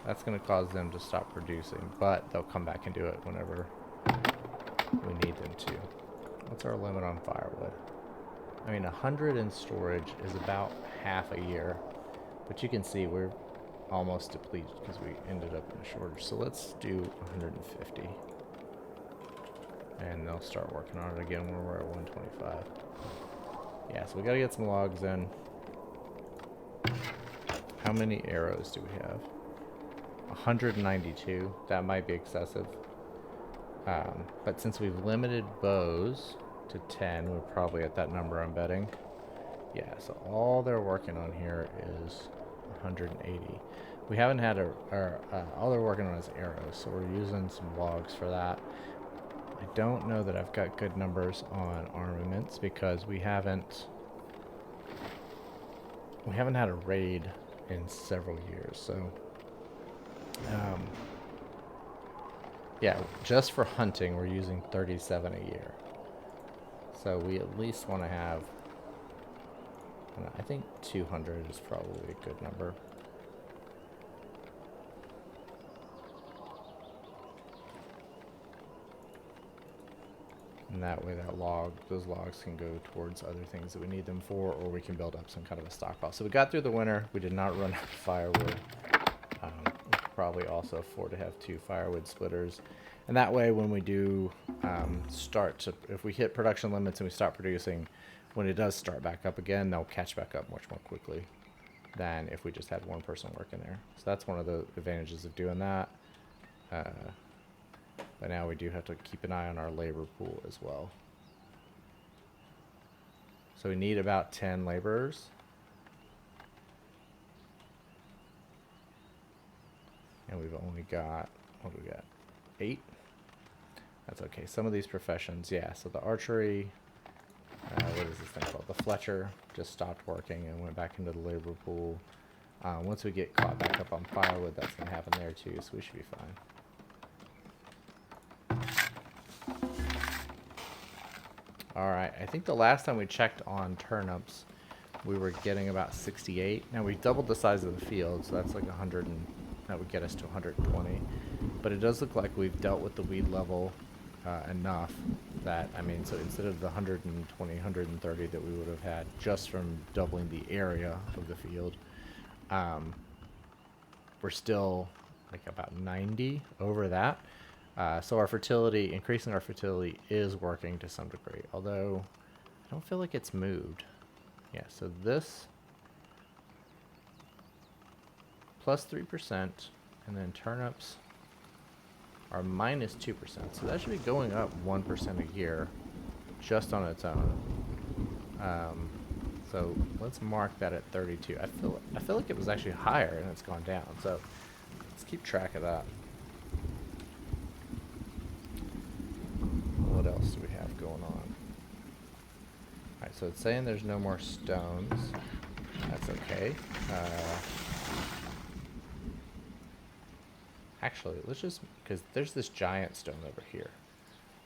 That's going to cause them to stop producing, but they'll come back and do it whenever we need them to. What's our limit on firewood? I mean, 100 in storage is about half a year, but you can see we're almost depleted because we ended up in a shortage. So let's do 150. And they'll start working on it again when we're at 125. Yeah, so we gotta get some logs in. How many arrows do we have? 192. That might be excessive. But since we've limited bows to 10, we're probably at that number, I'm betting. Yeah, so all they're working on here is 180. We haven't had all they're working on is arrows, so we're using some logs for that. I don't know that I've got good numbers on armaments because we haven't had a raid in several years, so yeah, just for hunting we're using 37 a year. So we at least want to have, I think 200 is probably a good number. And that way those logs can go towards other things that we need them for, or we can build up some kind of a stockpile. So we got through the winter. We did not run out of firewood. We could probably also afford to have 2 firewood splitters. And that way when we do if we hit production limits and we stop producing, when it does start back up again, they'll catch back up much more quickly than if we just had one person working there. So that's one of the advantages of doing that. But now we do have to keep an eye on our labor pool as well. So we need about 10 laborers. And we've only got, what do we got? 8? That's okay. Some of these professions, yeah. So the archery, what is this thing called? The Fletcher just stopped working and went back into the labor pool. Once we get caught back up on firewood, that's going to happen there too, so we should be fine. Alright, I think the last time we checked on turnips, we were getting about 68. Now we doubled the size of the field, so that's like 100, and that would get us to 120. But it does look like we've dealt with the weed level enough that, I mean, so instead of the 120, 130 that we would have had just from doubling the area of the field, we're still like about 90 over that. So our fertility, increasing our fertility is working to some degree, although I don't feel like it's moved. Yeah, so this plus 3%, and then turnips are minus 2%. So that should be going up 1% a year just on its own. So let's mark that at 32. I feel like it was actually higher and it's gone down. So let's keep track of that. What else do we have going on? Alright, so it's saying there's no more stones. That's okay. Actually, let's just, because there's this giant stone over here.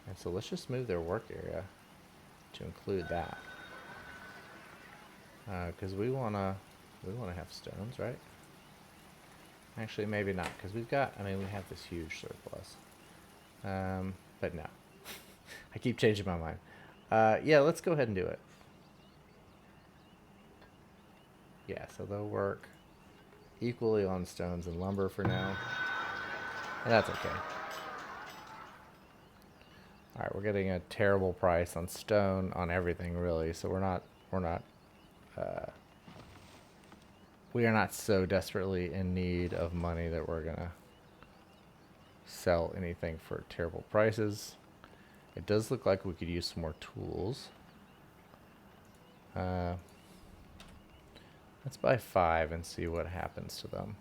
And so let's just move their work area to include that. Because we wanna have stones, right? Actually, maybe not, because we have this huge surplus. But no. I keep changing my mind. Yeah, let's go ahead and do it. Yeah, so they'll work equally on stones and lumber for now. And that's okay. Alright, we're getting a terrible price on stone, on everything really, so we're not we are not so desperately in need of money that we're going to sell anything for terrible prices. It does look like we could use some more tools. Let's buy 5 and see what happens to them.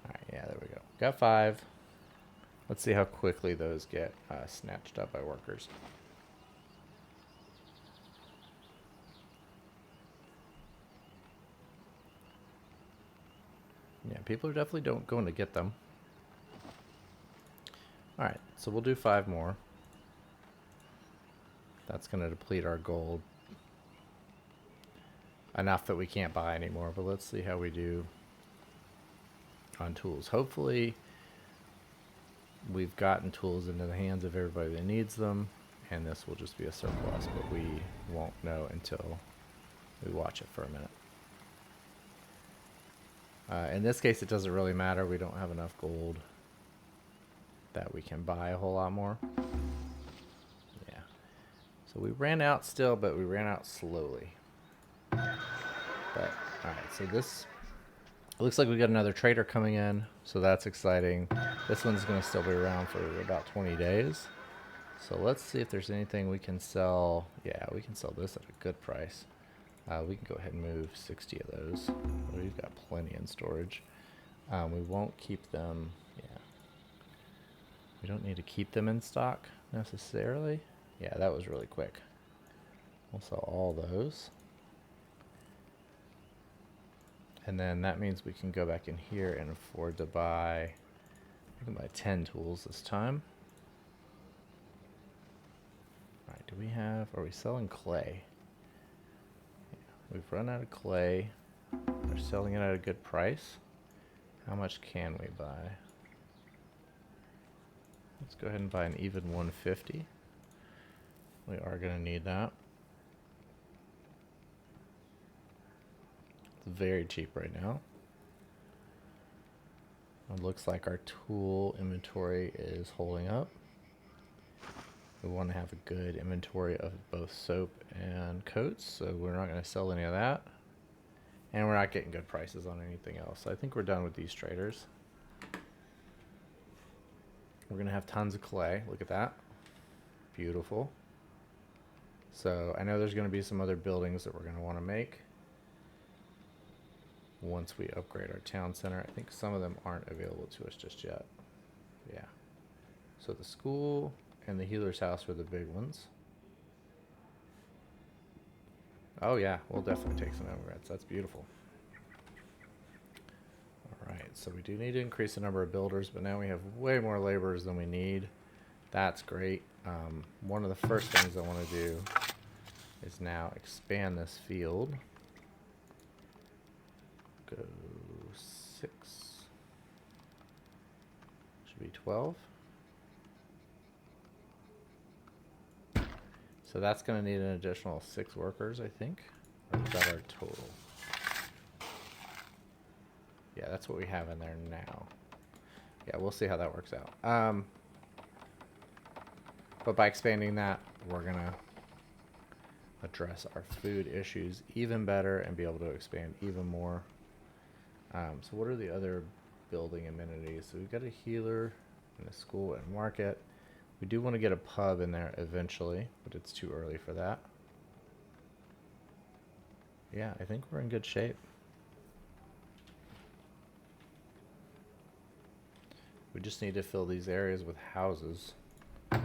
Alright, yeah, there we go. Got 5. Let's see how quickly those get snatched up by workers. Yeah, people are definitely going to get them. Alright, so we'll do 5 more. That's going to deplete our gold enough that we can't buy anymore, but let's see how we do on tools. Hopefully we've gotten tools into the hands of everybody that needs them, and this will just be a surplus, but we won't know until we watch it for a minute. In this case, it doesn't really matter. We don't have enough gold that we can buy a whole lot more. Yeah. So we ran out still, but we ran out slowly. But, alright, so this... It looks like we got another trader coming in, so that's exciting. This one's going to still be around for about 20 days. So let's see if there's anything we can sell. Yeah, we can sell this at a good price. We can go ahead and move 60 of those. We've got plenty in storage. We won't keep them, yeah. We don't need to keep them in stock necessarily. Yeah, that was really quick. We'll sell all those. And then that means we can go back in here and afford to buy, we can buy 10 tools this time. All right, do we have, are we selling clay? Yeah, we've run out of clay. They're selling it at a good price. How much can we buy? Let's go ahead and buy an even 150. We are going to need that. It's very cheap right now. It looks like our tool inventory is holding up. We want to have a good inventory of both soap and coats, so we're not going to sell any of that. And we're not getting good prices on anything else. So I think we're done with these traders. We're going to have tons of clay. Look at that. Beautiful. So I know there's going to be some other buildings that we're going to want to make once we upgrade our town center. I think some of them aren't available to us just yet. Yeah. So the school and the healer's house are the big ones. Oh yeah, we'll definitely take some immigrants. That's beautiful. Alright, so we do need to increase the number of builders, but now we have way more laborers than we need. That's great. One of the first things I want to do is now expand this field. Go 6. Should be 12. So that's going to need an additional 6 workers, I think. Or is that our total? Yeah, that's what we have in there now. Yeah, we'll see how that works out. But by expanding that, we're going to address our food issues even better and be able to expand even more. So what are the other building amenities? So we've got a healer and a school and market. We do want to get a pub in there eventually, but it's too early for that. Yeah, I think we're in good shape. We just need to fill these areas with houses. And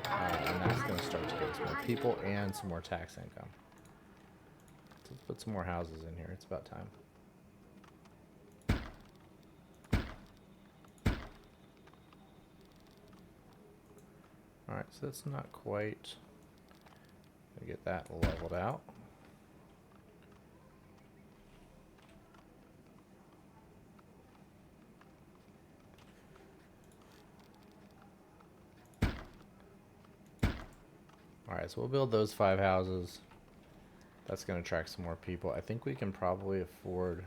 that's going to start to give us more people and some more tax income. So let's put some more houses in here. It's about time. Alright, so that's not quite. Gonna get that leveled out. Alright, so we'll build those 5 houses. That's going to attract some more people. I think we can probably afford...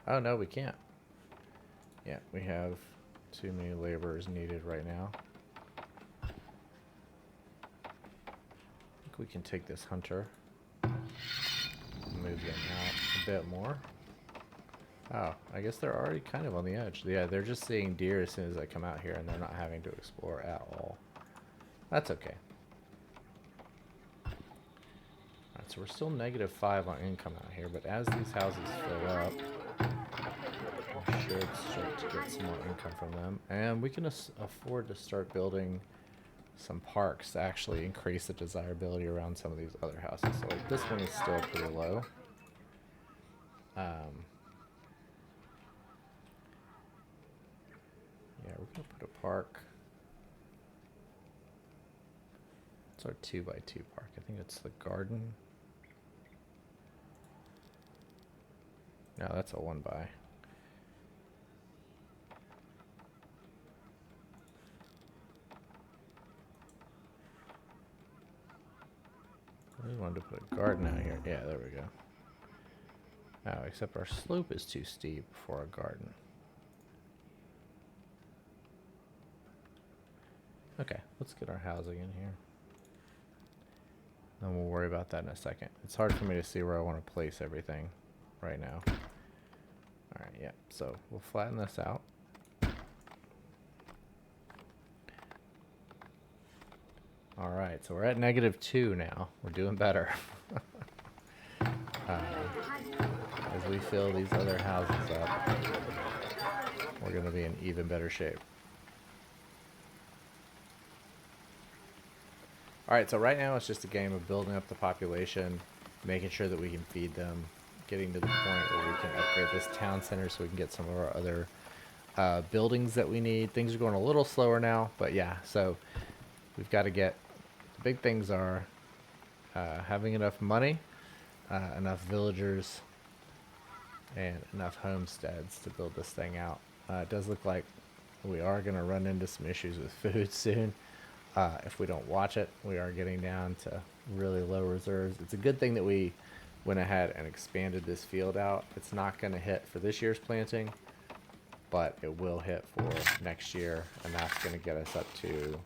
Oh, no, we can't. Yeah, we have too many laborers needed right now. I think we can take this hunter, move them out a a bit more. Oh, I guess they're already kind of on the edge. Yeah, they're just seeing deer as soon as I come out here, and they're not having to explore at all. That's okay. Alright, so we're still -5 on income out here, but as these houses fill up, we should start to get some more income from them. And we can afford to start building some parks to actually increase the desirability around some of these other houses. So like this one is still pretty low. Yeah, we're gonna put a park. It's our 2x2 park. I think it's the garden. No, that's a 1x. I really wanted to put a garden out here. Yeah, there we go. Oh, except our slope is too steep for a garden. Okay, let's get our housing in here. Then we'll worry about that in a second. It's hard for me to see where I want to place everything right now. Alright, yeah, so we'll flatten this out. Alright, so we're at -2 now. We're doing better. As we fill these other houses up, we're going to be in even better shape. Alright, so right now it's just a game of building up the population, making sure that we can feed them, getting to the point where we can upgrade this town center so we can get some of our other buildings that we need. Things are going a little slower now, but yeah, so we've got to get, the big things are having enough money, enough villagers, and enough homesteads to build this thing out. It does look like we are going to run into some issues with food soon. If we don't watch it, we are getting down to really low reserves. It's a good thing that we went ahead and expanded this field out. It's not going to hit for this year's planting, but it will hit for next year, and that's going to get us up to,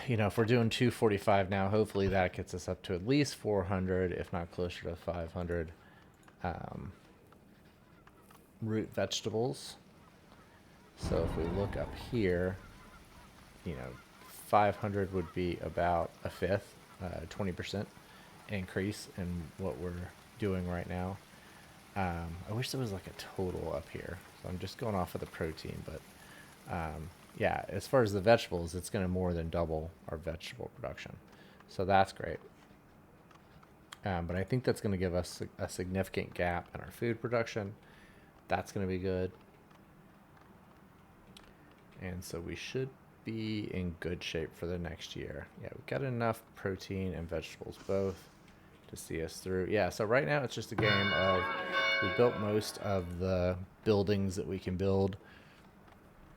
you know, if we're doing 245 now, hopefully that gets us up to at least 400, if not closer to 500 root vegetables. So if we look up here, you know, 500 would be about a fifth, 20% increase in what we're doing right now. I wish there was like a total up here. So I'm just going off of the protein, but yeah, as far as the vegetables, it's going to more than double our vegetable production. So that's great. But I think that's going to give us a significant gap in our food production. That's going to be good. And so we should be in good shape for the next year. Yeah, we've got enough protein and vegetables both to see us through. Yeah, so right now it's just a game of, we built most of the buildings that we can build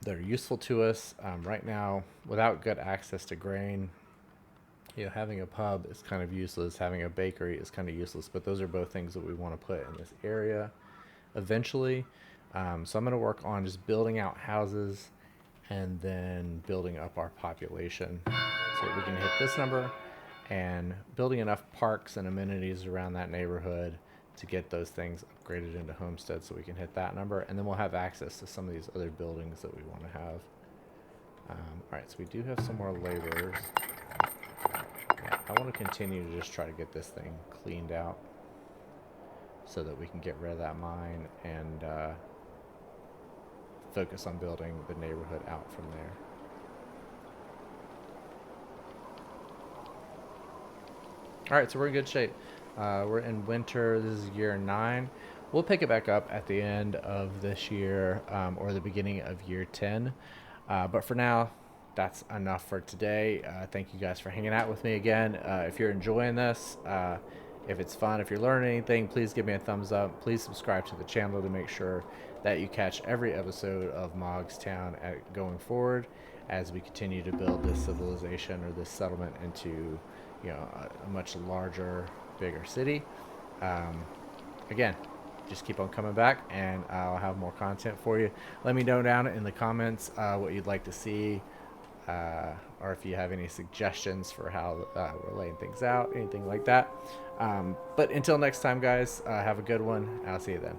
that are useful to us. Right now, without good access to grain, you know, having a pub is kind of useless, having a bakery is kind of useless, but those are both things that we want to put in this area eventually. So I'm going to work on just building out houses and then building up our population so that we can hit this number, and building enough parks and amenities around that neighborhood to get those things upgraded into homesteads so we can hit that number, and then we'll have access to some of these other buildings that we want to have. Alright, so we do have some more laborers. Yeah, I want to continue to just try to get this thing cleaned out so that we can get rid of that mine and focus on building the neighborhood out from there. Alright, so we're in good shape. We're in winter. This is year 9. We'll pick it back up at the end of this year or the beginning of year 10. But for now, that's enough for today. Thank you guys for hanging out with me again. If you're enjoying this, if it's fun, if you're learning anything, please give me a thumbs up. Please subscribe to the channel to make sure that you catch every episode of Mogstown going forward as we continue to build this civilization or this settlement into, you know, a much larger, bigger city. Again, just keep on coming back and I'll have more content for you. Let me know down in the comments what you'd like to see or if you have any suggestions for how we're laying things out, anything like that. But until next time, guys, have a good one. I'll see you then.